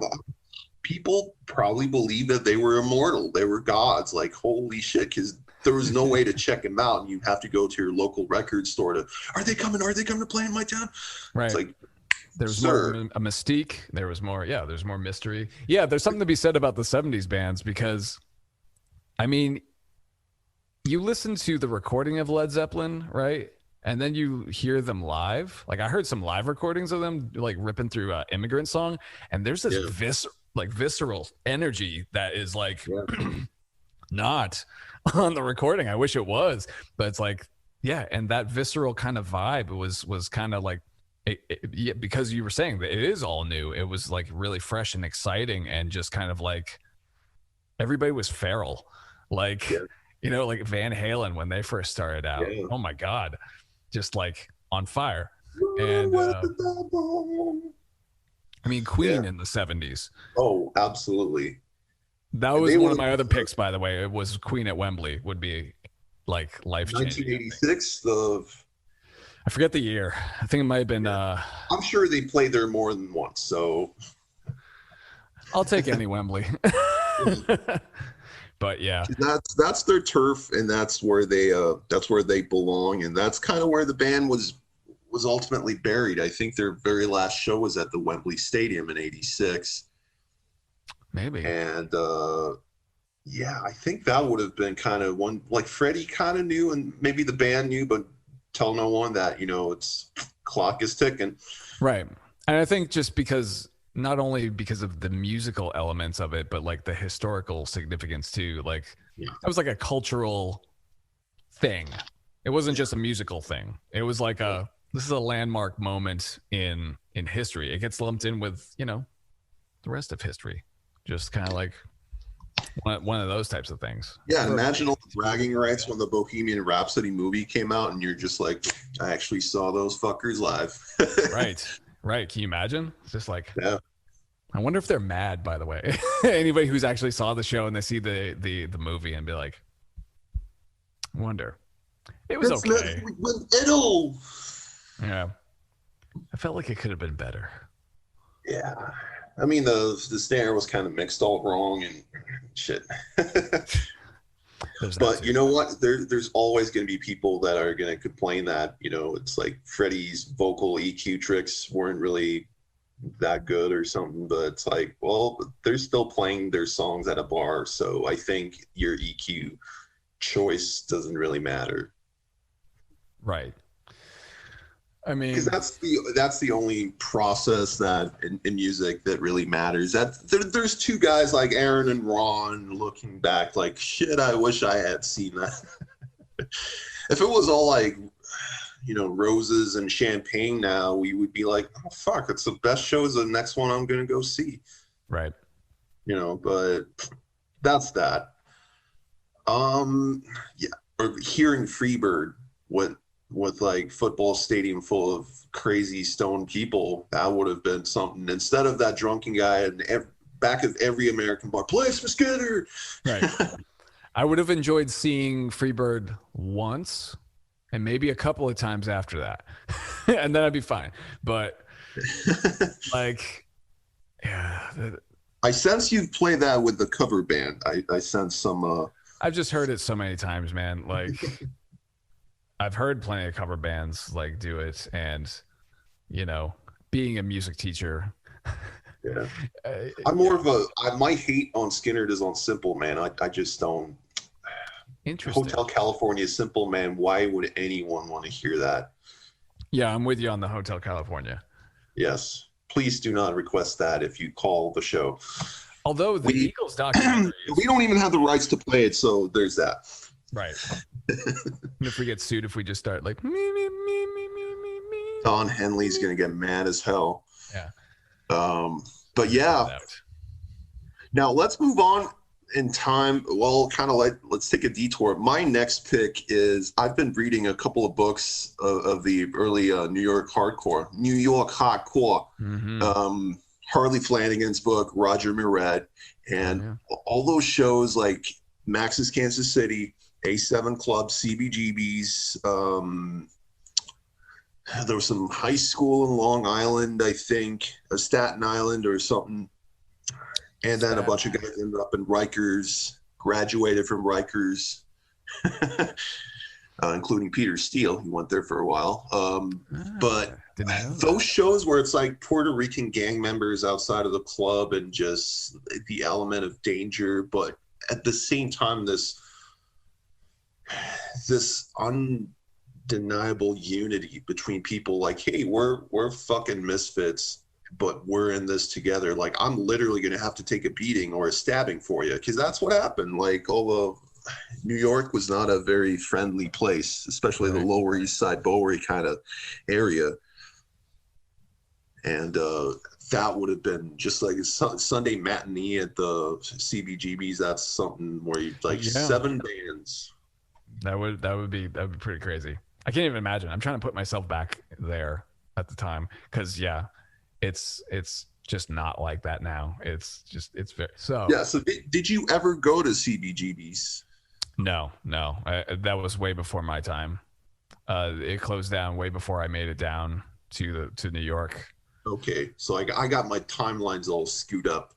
People probably believe that they were immortal. They were gods. Like, holy shit, because there was no way to check them out. And you have to go to your local record store are they coming to play in my town? Right. It's like, there's more a mystique. There's more mystery. Yeah, there's something to be said about the 70s bands, because, I mean, you listen to the recording of Led Zeppelin, right? And then you hear them live. Like, I heard some live recordings of them, like, ripping through Immigrant Song. And there's this visceral energy that is, like, not on the recording. I wish it was. But it's like, yeah, and that visceral kind of vibe was kind of like, because you were saying that it is all new. It was, like, really fresh and exciting, and just kind of like everybody was feral. Like... Yeah. You know, like Van Halen when they first started out. Yeah. Oh my God, just like on fire. And I mean, Queen in the 70s. Oh, absolutely. That was one of my other picks, by the way. It was Queen at Wembley would be like life-changing. 1986. I forget the year. I think it might have been. I'm sure they played there more than once. So I'll take any Wembley. But yeah, that's their turf, and that's where they belong, and that's kind of where the band was ultimately buried. I think their very last show was at the Wembley Stadium in '86. Maybe. And I think that would have been kind of one, like Freddie kind of knew, and maybe the band knew, but tell no one that, you know, it's clock is ticking. Right. And I think just because, not only because of the musical elements of it, but like the historical significance too. Like that was like a cultural thing. It wasn't just a musical thing. It was like this is a landmark moment in history. It gets lumped in with, you know, the rest of history. Just kind of like one of those types of things. Yeah, imagine all the bragging rights when the Bohemian Rhapsody movie came out, and you're just like, I actually saw those fuckers live. Right. Can you imagine? It's just like, yeah. I wonder if they're mad, by the way. Anybody who's actually saw the show and they see the movie and be like, I wonder. It was okay. Yeah. I felt like it could have been better. Yeah. I mean, the snare was kind of mixed all wrong and shit. But you know what? There's always going to be people that are going to complain that, you know, it's like Freddie's vocal EQ tricks weren't really that good or something. But it's like, well, they're still playing their songs at a bar. So I think your EQ choice doesn't really matter. Right. I mean, because that's the only process that in music that really matters. That there's two guys like Aaron and Ron looking back like, shit, I wish I had seen that. If it was all like, you know, roses and champagne now, we would be like, oh fuck, it's the best show, is the next one I'm gonna go see. Right. You know, but that's that. Yeah, or hearing Freebird with like football stadium full of crazy stoned people, that would have been something. Instead of that drunken guy in back of every American bar, play some Skinner. Right. I would have enjoyed seeing Freebird once and maybe a couple of times after that. And then I'd be fine. But like, yeah. I sense you've played that with the cover band. I sense some I've just heard it so many times, man. Like I've heard plenty of cover bands like do it, and you know, being a music teacher. Yeah. I'm more of my hate on Skinner is on Simple Man. I just don't. Interesting. Hotel California, Simple Man. Why would anyone want to hear that? Yeah, I'm with you on the Hotel California. Yes. Please do not request that if you call the show. Although the Eagles documentary, we don't even have the rights to play it, so there's that. Right. And if we get sued, if we just start like me, Don Henley's gonna get mad as hell. Yeah. But yeah. Now let's move on in time. Well, kind of like let's take a detour. My next pick is I've been reading a couple of books of the early New York hardcore. Mm-hmm. Harley Flanagan's book, Roger Miret, and all those shows like Max's Kansas City, A7 Club, CBGB's. There was some high school in Long Island, I think, Staten Island or something. And then a bunch of guys ended up in Rikers, graduated from Rikers, including Peter Steele. He went there for a while. But those shows where it's like Puerto Rican gang members outside of the club and just the element of danger, but at the same time, this undeniable unity between people, like, hey, we're fucking misfits, but we're in this together. Like, I'm literally going to have to take a beating or a stabbing for you, because that's what happened. Like, although New York was not a very friendly place, especially the Lower East Side, Bowery kind of area. And that would have been just like a Sunday matinee at the CBGB's. That's something where you like 7 bands. That would be pretty crazy. I can't even imagine. I'm trying to put myself back there at the time, because it's just not like that now. It's very so. Yeah. So did you ever go to CBGB's? No. That was way before my time. It closed down way before I made it down to New York. Okay, so I got my timelines all skewed up.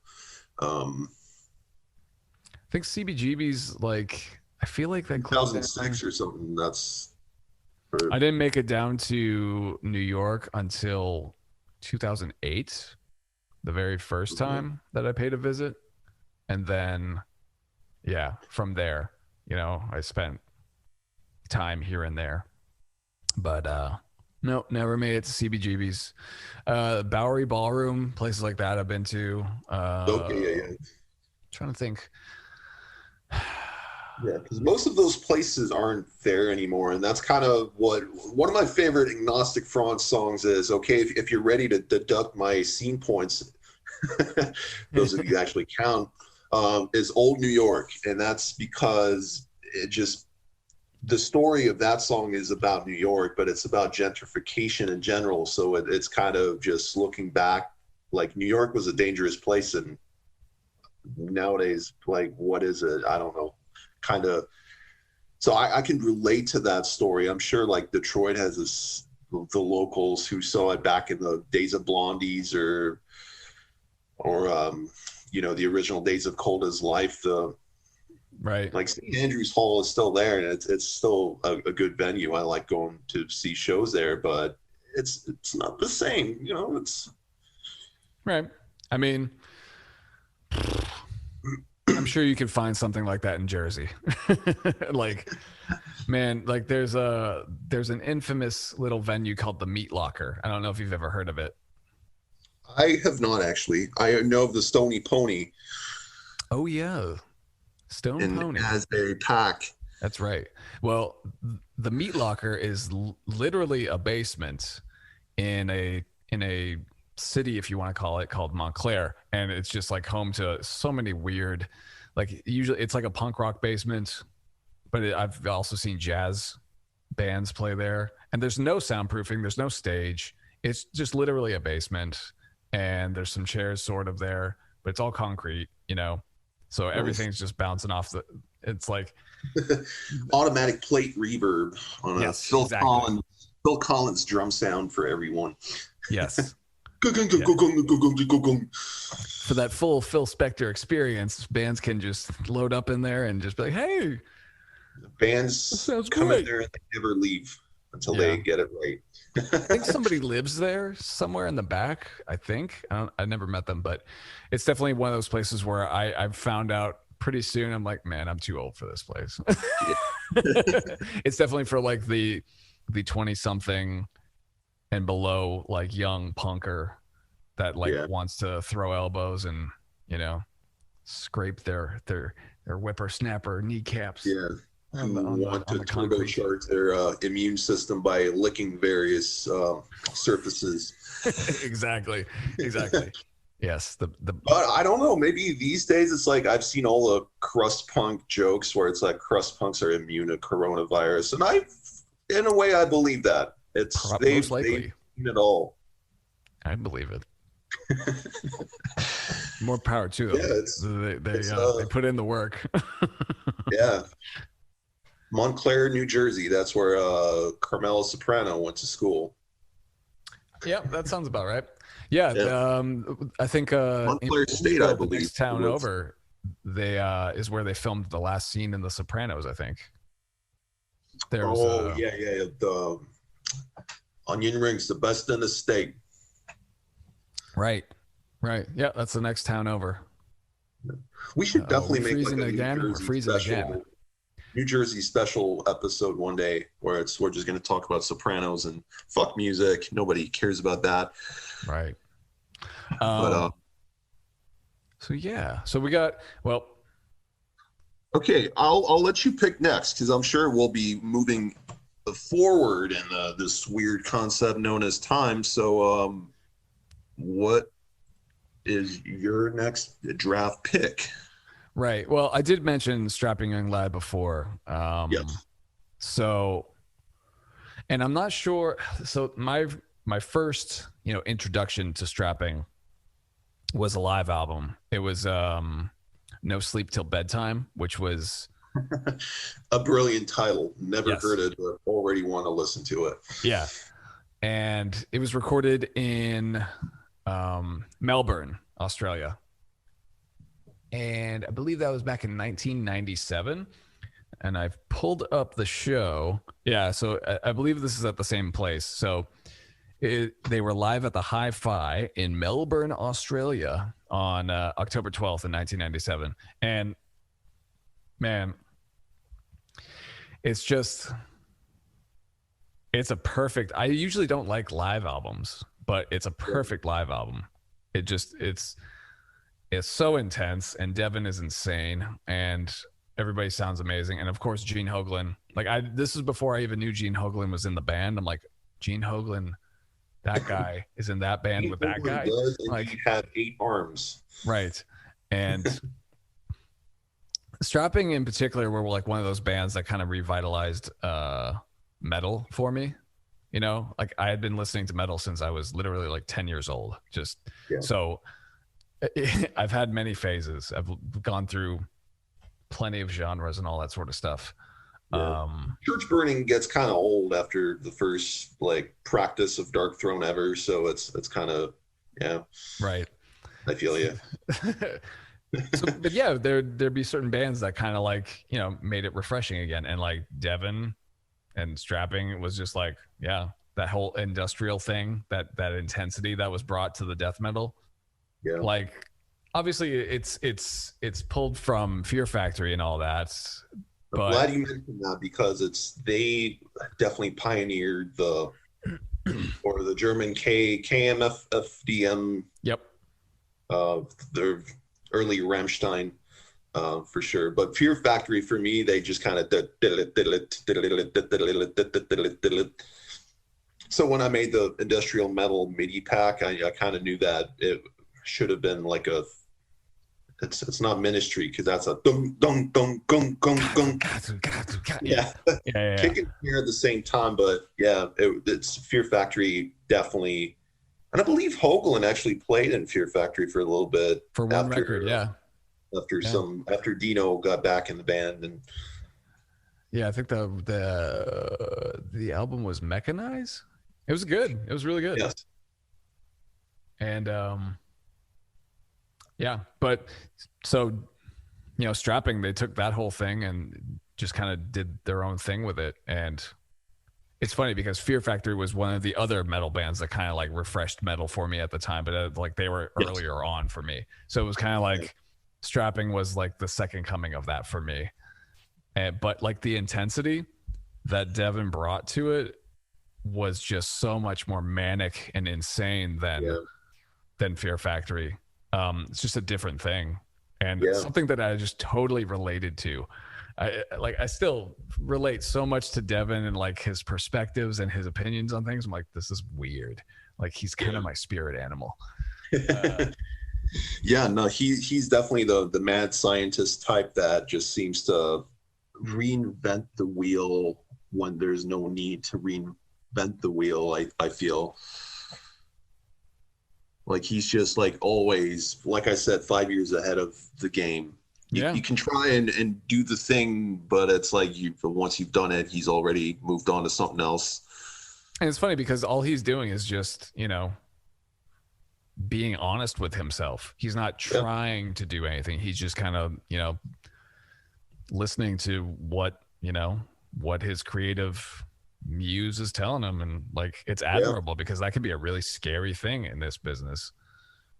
I think CBGB's like, I feel like that 2006 or something. I didn't make it down to New York until 2008, the very first time that I paid a visit. And then, from there, I spent time here and there. But no, never made it to CBGB's. Bowery Ballroom, places like that I've been to. Trying to think. Yeah, because most of those places aren't there anymore, and that's kind of what one of my favorite Agnostic Front songs is. Okay, if you're ready to deduct my scene points, those of you actually count, is Old New York, and that's because the story of that song is about New York, but it's about gentrification in general. So it's kind of just looking back like New York was a dangerous place, and nowadays, like, what is it? I don't know. Kind of. So I can relate to that story. I'm sure like Detroit has the locals who saw it back in the days of Blondies or the original days of Cold as Life. Right. Like St. Andrews Hall is still there, and it's still a good venue. I like going to see shows there, but it's not the same. It's right. I mean, I'm sure you could find something like that in Jersey. Like, man, like there's an infamous little venue called the Meat Locker. I don't know if you've ever heard of it. I have not actually. I know of the Stony Pony. Oh yeah, Stone Pony as a pack. That's right. Well, the Meat Locker is literally a basement in a city, if you want to call it, called Montclair, and it's just like home to so many weird, like usually it's like a punk rock basement, but I've also seen jazz bands play there, and there's no soundproofing, there's no stage, it's just literally a basement, and there's some chairs sort of there, but it's all concrete, so everything's just bouncing off it's like automatic plate reverb on a Phil Collins drum sound for everyone. Yes. For that full Phil Spector experience, bands can just load up in there and just be like, hey, bands come in there and they never leave until they get it right. I think somebody lives there somewhere in the back. I think I never met them, but it's definitely one of those places where I've found out pretty soon. I'm like, man, I'm too old for this place. It's definitely for like the 20 something and below, like young punker that wants to throw elbows and scrape their whippersnapper kneecaps. Yeah. Want to turbocharge their immune system by licking various surfaces. Exactly. Yes. But I don't know. Maybe these days it's like I've seen all the crust punk jokes where it's like crust punks are immune to coronavirus, and in a way, I believe that. It's they've seen it all. I believe it. More power to them. They put in the work. Yeah. Montclair, New Jersey. That's where Carmela Soprano went to school. Yeah, that sounds about right. Yeah. I think Montclair State, I believe. Next town over, they is where they filmed the last scene in The Sopranos, I think. Yeah. The onion rings, the best in the state. Right. Yeah, that's the next town over. We should definitely make like a freezing again. New Jersey special episode one day where we're just going to talk about Sopranos and fuck music. Nobody cares about that. Right. So we got, okay, I'll let you pick next because I'm sure we'll be moving forward in this weird concept known as time. So what is your next draft pick? Right. Well, I did mention Strapping Young Lad before. Yes. So, and I'm not sure. So my first, introduction to strapping was a live album. It was No Sleep Till Bedtime, which was a brilliant title. Never heard it, but already want to listen to it. Yeah. And it was recorded in Melbourne, Australia. And I believe that was back in 1997. And I've pulled up the show. Yeah, so I believe this is at the same place. So they were live at the Hi-Fi in Melbourne, Australia on October 12th in 1997. And, man, it's a perfect... I usually don't like live albums, but it's a perfect live album. It's so intense, and Devin is insane, and everybody sounds amazing. And of course, Gene Hoglan. This is before I even knew Gene Hoglan was in the band. I'm like, Gene Hoglan, that guy is in that band with that guy. He had 8 arms. Right. And Strapping in particular were like one of those bands that kind of revitalized metal for me. You know, like I had been listening to metal since I was literally like 10 years old. Just so I've had many phases. I've gone through plenty of genres and all that sort of stuff. Yeah. Church burning gets kind of old after the first like practice of Dark Throne ever, so it's kind of right. I feel you. So, but yeah, there'd be certain bands that kind of like, you know, made it refreshing again, and like Devin and Strapping was just like, yeah, that whole industrial thing, that intensity that was brought to the death metal. Yeah, like obviously it's pulled from Fear Factory and all that. I'm glad you mentioned that, because they definitely pioneered the German KMFDM. Yep. The early Rammstein, for sure. But Fear Factory, for me, they just kind of. So when I made the industrial metal MIDI pack, I kind of knew that it should have been like a. It's not Ministry, because that's a dum dum dum gung gung gung. Yeah, kicking here at the same time. But yeah, it's Fear Factory definitely, and I believe Hoagland actually played in Fear Factory for a little bit for one record. After Dino got back in the band, and I think the album was Mechanize. It was good. It was really good. Yes. And but so, you know, Strapping, they took that whole thing and just kind of did their own thing with it. And it's funny because Fear Factory was one of the other metal bands that kind of like refreshed metal for me at the time, but like they were earlier on for me. So it was kind of like Strapping was like the second coming of that for me. But like the intensity that Devin brought to it was just so much more manic and insane than Fear Factory. It's just a different thing, and something that I just totally related to. I still relate so much to Devin and like his perspectives and his opinions on things. I'm like, this is weird. Like he's kind of my spirit animal. He's definitely the mad scientist type that just seems to reinvent the wheel when there's no need to reinvent the wheel. I feel like he's just like always, like I said, 5 years ahead of the game. You can try and do the thing, but it's like once you've done it, he's already moved on to something else. And it's funny because all he's doing is just, you know, being honest with himself. He's not trying to do anything. He's just kind of, you know, listening to what his creative muse is telling him, and like it's admirable because that can be a really scary thing in this business.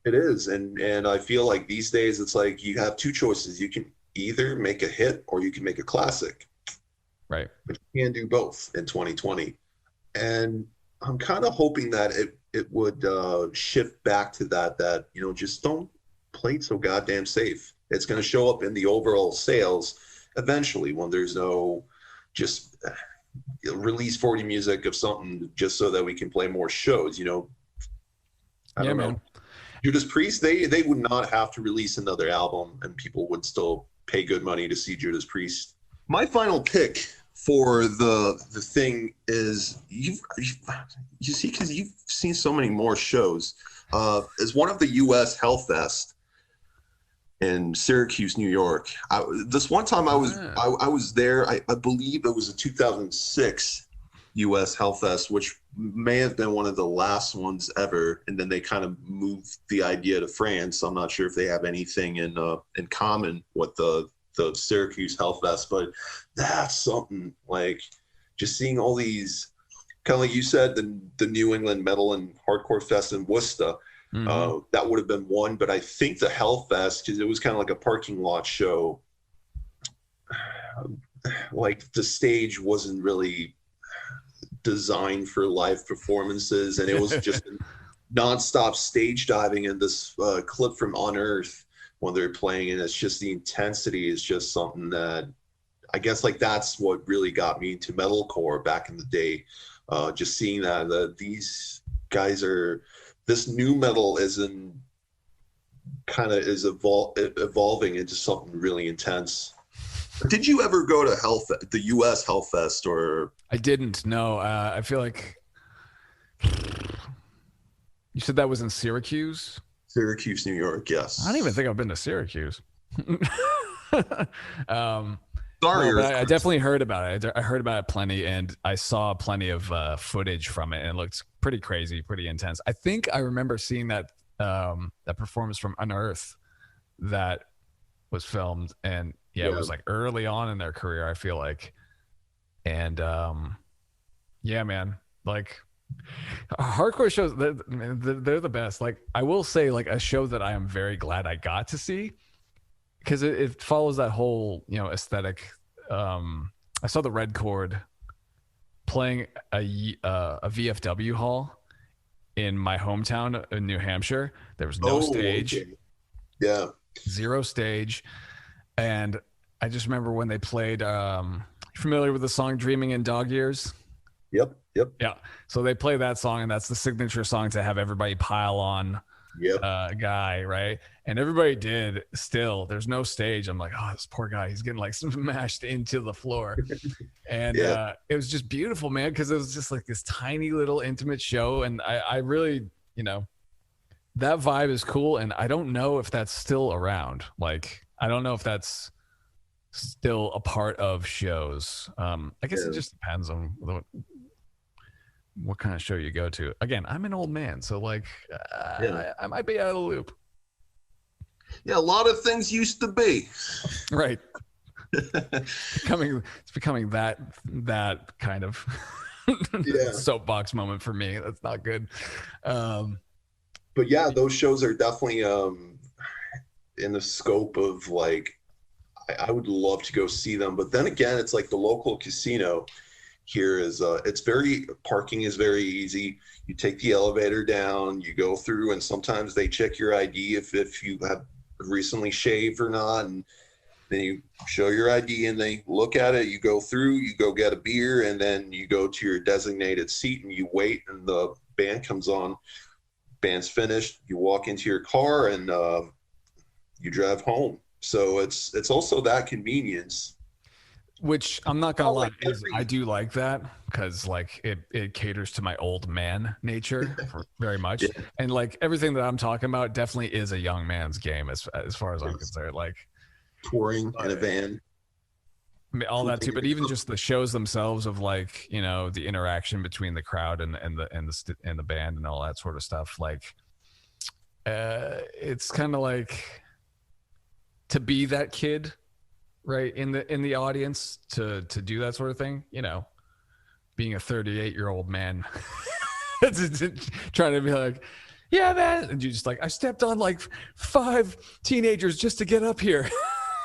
It is, and I feel like these days it's like you have two choices. You can either make a hit or you can make a classic, right? But you can't do both in 2020. And I'm kind of hoping that it would shift back to that, you know, just don't play it so goddamn safe. It's going to show up in the overall sales eventually when there's no just release 40 music of something just so that we can play more shows, you know. I don't know. Judas Priest, they would not have to release another album and people would still pay good money to see Judas Priest. My final pick for the thing is you see, because you've seen so many more shows, is one of the US Hellfest in Syracuse, New York. This one time I was there. I believe it was a 2006 U.S. Hellfest, which may have been one of the last ones ever. And then they kind of moved the idea to France. I'm not sure if they have anything in common with the Syracuse Hellfest, but that's something, like just seeing all these, kind of like you said, the New England Metal and Hardcore Fest in Worcester. That would have been one, but I think the Hellfest, because it was kind of like a parking lot show, like the stage wasn't really designed for live performances, and it was just nonstop stage diving in this clip from On Earth when they're playing, and it's just the intensity is just something that I guess like that's what really got me into metalcore back in the day. Just seeing that these guys are, this new metal is evolving into something really intense. Did you ever go to the U.S. Hellfest? Or I didn't. No, I feel like You said that was in Syracuse? Syracuse, New York. Yes. I don't even think I've been to Syracuse. Sorry, no, but I definitely heard about it. I heard about it plenty, and I saw plenty of footage from it, and it looked pretty crazy, pretty intense. I think I remember seeing that that performance from Unearth that was filmed, and it was like early on in their career, I feel like. And yeah, man, like hardcore shows, they're the best. Like, I will say, like, a show that I am very glad I got to see, because it follows that whole, aesthetic. I saw the Red Chord playing a VFW hall in my hometown in New Hampshire. There was no stage. Okay. Yeah. Zero stage. And I just remember when they played, familiar with the song Dreaming in Dog Years? Yep. Yeah. So they play that song, and that's the signature song to have everybody pile on guy, right? And everybody did. Still, there's no stage. I'm like, oh, this poor guy, he's getting like smashed into the floor. And it was just beautiful, man, because it was just like this tiny little intimate show. And I really, that vibe is cool. And I don't know if that's still around. Like, I don't know if that's still a part of shows. I guess it just depends on what kind of show you go to. Again, I'm an old man, so like I might be out of the loop. Yeah, a lot of things used to be. Right. It's becoming that kind of soapbox moment for me. That's not good. But yeah, those shows are definitely in the scope of like, I would love to go see them. But then again, it's like the local casino here is parking is very easy. You take the elevator down, you go through, and sometimes they check your ID if you have recently shaved or not, and then you show your ID and they look at it. You go through, you go get a beer, and then you go to your designated seat and you wait, and the band comes on. Band's finished, you walk into your car and you drive home. So it's also that convenience. Which I'm not gonna lie, I do like that, because like it caters to my old man nature very much. And like everything that I'm talking about definitely is a young man's game as far as I'm concerned. Like touring in a van, all that too. But even just the shows themselves of like, the interaction between the crowd and the band and all that sort of stuff. Like it's kind of like to be that kid, right, in the audience, to do that sort of thing, being a 38-year-old man trying to be like, yeah, man, and you just like, I stepped on like 5 teenagers just to get up here.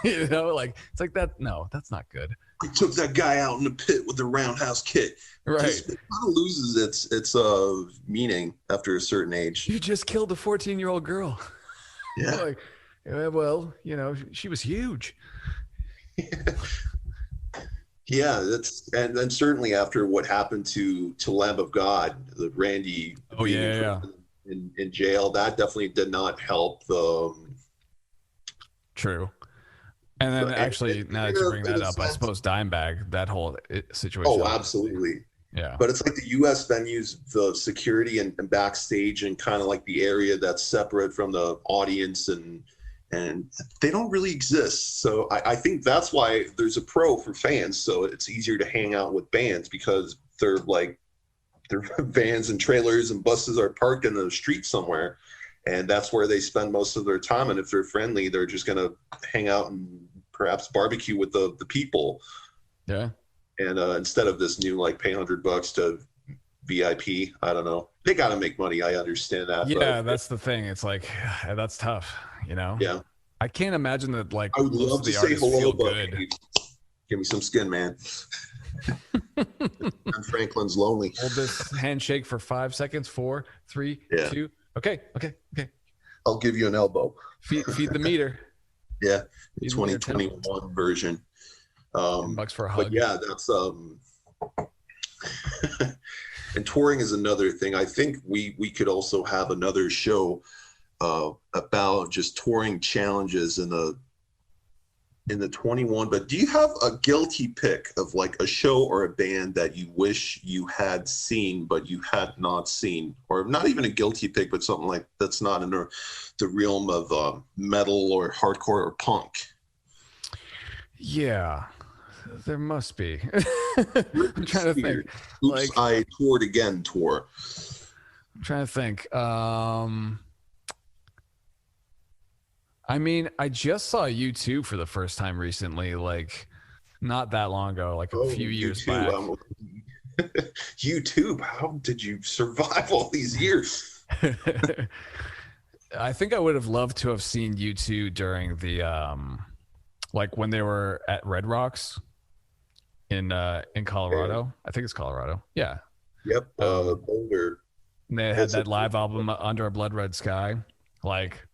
Like, it's like that. No, that's not good. I took that guy out in the pit with the roundhouse kick. Right. It kind of loses its meaning after a certain age. You just killed a 14-year-old girl. Yeah. Like, well, she was huge. Yeah, that's and then certainly after what happened to Lamb of God, the Randy in jail, that definitely did not help the true. And then actually, now that you bring that up, I suppose Dimebag, that whole situation. Oh, absolutely. Yeah. But it's like the U.S. venues, the security and backstage, and kind of like the area that's separate from the audience, and they don't really exist. So I think that's why there's a pro for fans. So it's easier to hang out with bands, because their vans and trailers and buses are parked in the street somewhere, and that's where they spend most of their time. And if they're friendly, they're just going to hang out and perhaps barbecue with the people. Yeah. And instead of this new, like, pay $100 to VIP, I don't know. They got to make money. I understand that. Yeah, that's the thing. It's like, that's tough, Yeah. I can't imagine that, like, I would love to say hello, but good. Give me some skin, man. And Franklin's lonely. Hold this handshake for 5 seconds. 4, 3, 2. Okay. I'll give you an elbow. Feed the meter. Yeah, the 2021 version. $10 for a hug. But yeah, that's and touring is another thing. I think we could also have another show about just touring challenges and in the 21, but do you have a guilty pick of like a show or a band that you wish you had seen but you had not seen, or not even a guilty pick, but something like that's not in the realm of metal or hardcore or punk? Yeah, there must be. I'm trying to think. Oops, I toured again tour. I'm trying to think. I mean, I just saw U2 for the first time recently, like not that long ago, like a few years back. U2, how did you survive all these years? I think I would have loved to have seen U2 during the like when they were at Red Rocks in Colorado. Yeah. I think it's Colorado. Yeah. Yep. Boulder. And they had that live album Under a Blood Red Sky. Like,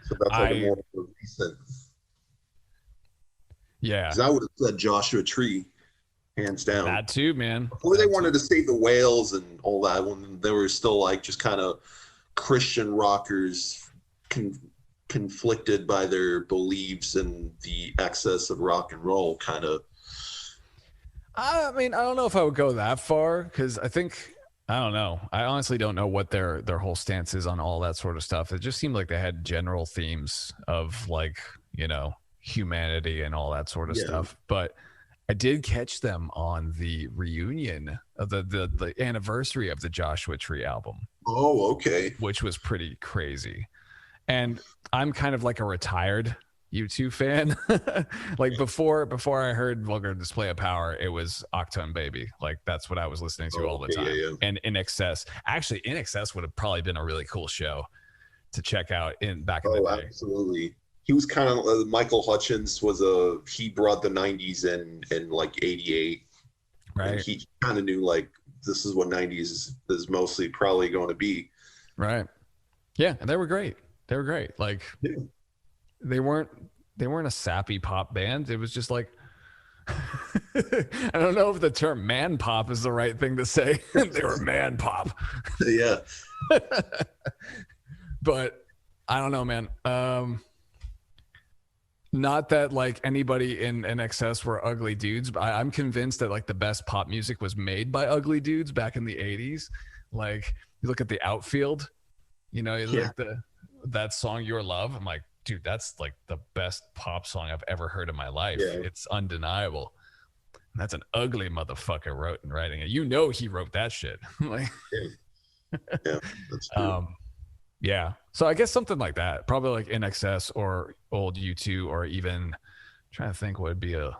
so that's like a more recent. Yeah. Because I would have said Joshua Tree, hands down. That too, man. Before they wanted to save the whales and all that, when they were still like just kind of Christian rockers conflicted by their beliefs and the excess of rock and roll, kind of. I mean, I don't know if I would go that far, because I think, I don't know. I honestly don't know what their whole stance is on all that sort of stuff. It just seemed like they had general themes of like, you know, humanity and all that sort of stuff. But I did catch them on the reunion of the anniversary of the Joshua Tree album. Oh, okay. Which was pretty crazy. And I'm kind of like a retired U2 fan. Like before I heard Vulgar Display of Power, it was Octone Baby. Like that's what I was listening to all the time. Yeah. And In Excess. Actually, In Excess would have probably been a really cool show to check out back in the day. Absolutely. He was kind of Michael Hutchence he brought the 90s in like 88. Right. And he kind of knew like this is what 90s is mostly probably going to be. Right. Yeah, and they were great. They were great. Like they weren't a sappy pop band. It was just like I don't know if the term man pop is the right thing to say. They were man pop. Yeah. But I don't know, man. Not that like anybody in excess were ugly dudes, but I'm convinced that like the best pop music was made by ugly dudes back in the 80s. Like you look at The Outfield, you know, like that song Your Love. I'm like, dude, that's like the best pop song I've ever heard in my life. Yeah. It's undeniable. And that's an ugly motherfucker writing it. You know he wrote that shit. Like, yeah, that's true. Yeah. So I guess something like that. Probably like In Excess or old U2, or even I'm trying to think what would be a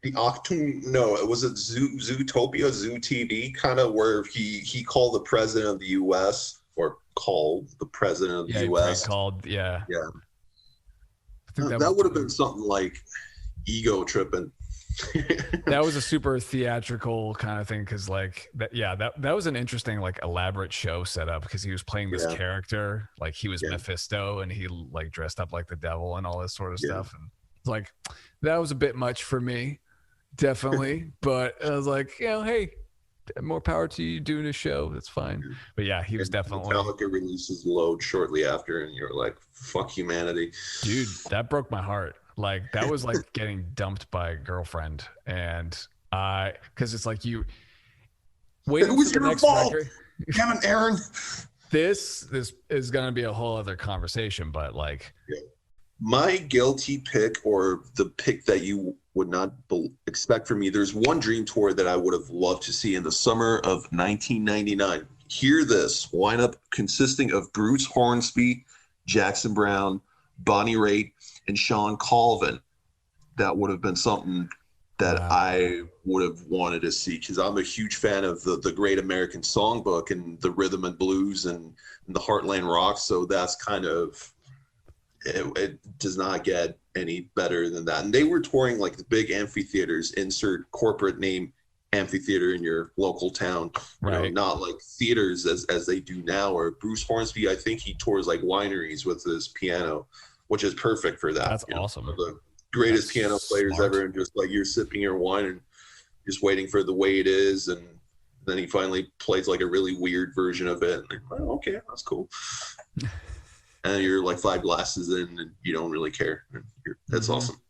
the Octoon. No, it was Zootopia, Zoo TV, kind of where he called the president of the U.S. or called the president of the U.S. Yeah. I think that would have been something like ego tripping. That was a super theatrical kind of thing, because like that was an interesting like elaborate show setup, because he was playing this character like he was Mephisto, and he like dressed up like the devil and all this sort of stuff, and it's like that was a bit much for me, definitely. But I was like, you know, hey, more power to you doing a show, that's fine. But yeah, he was definitely. Metallica releases Load shortly after, and you're like, fuck humanity, dude. That broke my heart. Like that was like getting dumped by a girlfriend, and because it's like you waiting for the next record. Damn it, Aaron. This is gonna be a whole other conversation, but like my guilty pick, or the pick that you would not expect from me. There's one dream tour that I would have loved to see in the summer of 1999. Hear this lineup consisting of Bruce Hornsby, Jackson Browne, Bonnie Raitt, and Sean Colvin. That would have been something that I would have wanted to see, because I'm a huge fan of the Great American Songbook and the rhythm and blues and the Heartland rock. So that's kind of it does not get any better than that. And they were touring like the big amphitheaters, insert corporate name amphitheater in your local town, right? You know, not like theaters as they do now. Or Bruce Hornsby, I think he tours like wineries with his piano, which is perfect for that. That's awesome. Know, the greatest piano players ever, and just like you're sipping your wine and just waiting for The Way It Is, and then he finally plays like a really weird version of it. And like, oh, okay, that's cool. and you're like 5 glasses in and you don't really care. That's awesome.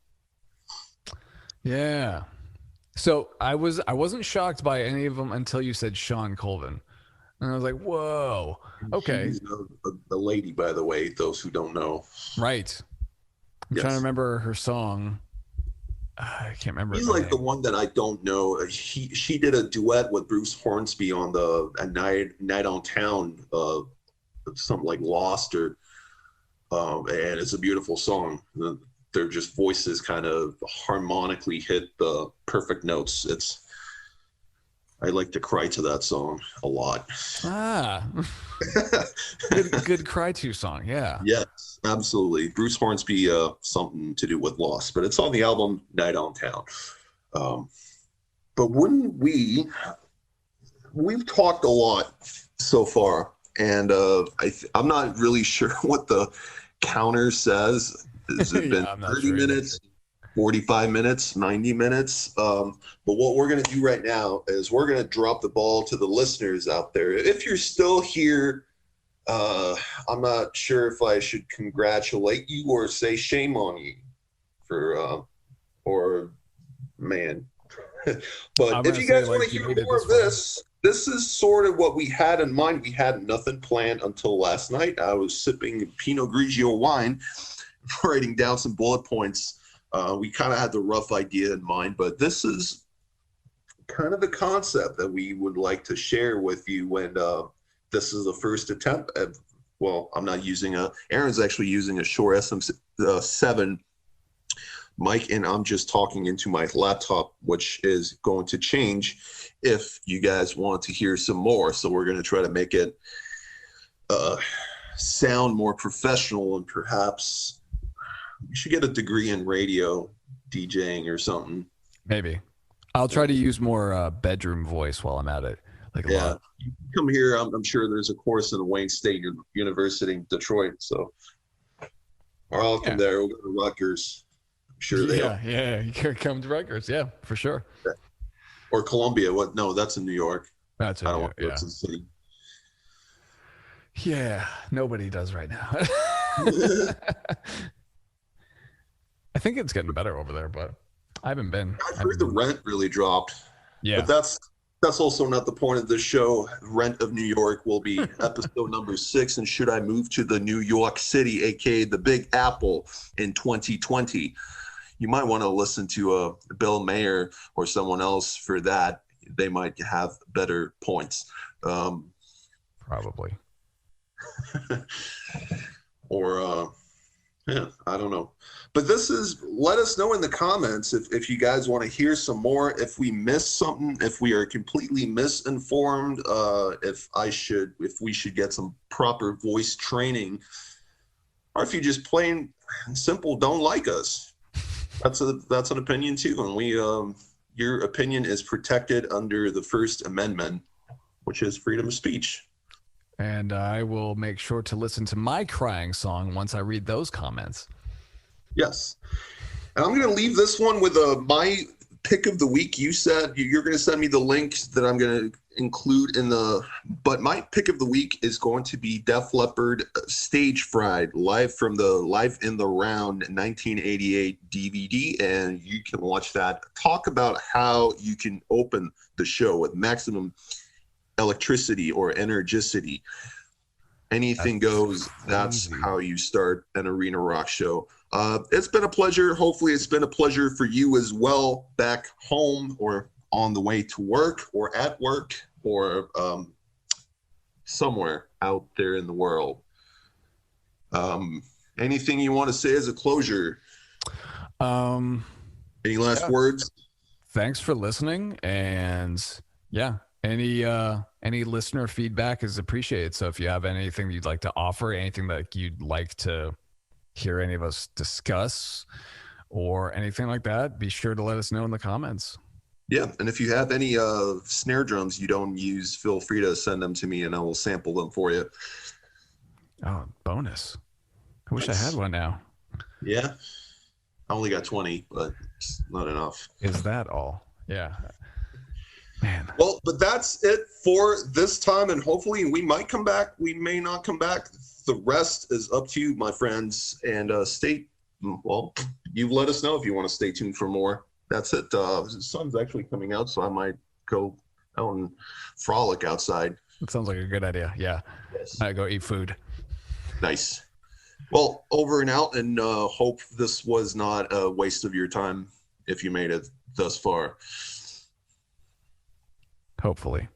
Yeah. So I wasn't shocked by any of them until you said Sean Colvin. And I was like, whoa. Okay. She's a lady, by the way, those who don't know. Right. I'm trying to remember her song. I can't remember. He's like the one that I don't know. She did a duet with Bruce Hornsby on the Night on Town, something like Lost, or and it's a beautiful song. Their just voices kind of harmonically hit the perfect notes. I like to cry to that song a lot. Good cry to song. Yeah. Yes, absolutely. Bruce Hornsby, something to do with Lost, but it's on the album Night on Town. But wouldn't we've talked a lot so far, and I'm not really sure what the counter says. Has it been 30 minutes? 45 minutes, 90 minutes. But what we're going to do right now is we're going to drop the ball to the listeners out there. If you're still here, I'm not sure if I should congratulate you or say shame on you or man. But if you guys want to hear more of this is sort of what we had in mind. We had nothing planned until last night. I was sipping Pinot Grigio wine, writing down some bullet points. We kind of had the rough idea in mind, but this is kind of the concept that we would like to share with you when this is the first attempt at, well, I'm not using Aaron's actually using a Shure SM7 mic, and I'm just talking into my laptop, which is going to change if you guys want to hear some more. So we're going to try to make it sound more professional, and perhaps you should get a degree in radio DJing or something. Maybe. I'll try to use more bedroom voice while I'm at it. Like a lot. You come here, I'm sure there's a course in Wayne State University in Detroit. So, or I'll come there. We'll go to Rutgers. I'm sure they are. Yeah. You can come to Rutgers. Yeah, for sure. Yeah. Or Columbia. What? No, that's in New York. That's in New York. That's in the city. Yeah, nobody does right now. I think it's getting better over there, but I haven't been. I've heard the rent really dropped. Yeah. But that's also not the point of this show. Rent of New York will be episode number 6. And should I move to the New York City, aka the Big Apple, in 2020, you might want to listen to Bill Mayer or someone else for that. They might have better points. Probably. Or I don't know. But let us know in the comments if you guys want to hear some more, if we missed something, if we are completely misinformed, if we should get some proper voice training, or if you just plain and simple don't like us. That's an opinion too. And your opinion is protected under the First Amendment, which is freedom of speech. And I will make sure to listen to my crying song once I read those comments. Yes. And I'm going to leave this one with my pick of the week. You said you're going to send me the link that I'm going to include but my pick of the week is going to be Def Leppard Stage Fright, live from the Live in the Round 1988 DVD. And you can watch that. Talk about how you can open the show with maximum electricity or energicity. Anything goes. That's how you start an arena rock show. It's been a pleasure. Hopefully it's been a pleasure for you as well, back home or on the way to work or at work or somewhere out there in the world. Anything you want to say as a closure? Any last words? Thanks for listening, and any listener feedback is appreciated. So if you have anything you'd like to offer, anything that you'd like to hear any of us discuss or anything like that, be sure to let us know in the comments. Yeah, and if you have any snare drums you don't use, feel free to send them to me and I will sample them for you. Oh, bonus. I wish I had one now. Yeah. I only got 20, but it's not enough. Is that all? Yeah. Man. Well, but that's it for this time, and hopefully we might come back. We may not come back. The rest is up to you, my friends. And well, you let us know if you want to stay tuned for more. That's it. The sun's actually coming out, so I might go out and frolic outside. It sounds like a good idea. Yeah. Yes. I go eat food. Nice. Well, over and out, and hope this was not a waste of your time if you made it thus far. Hopefully.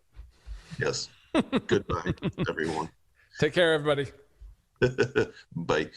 Yes. Goodbye, everyone. Take care, everybody. Bye.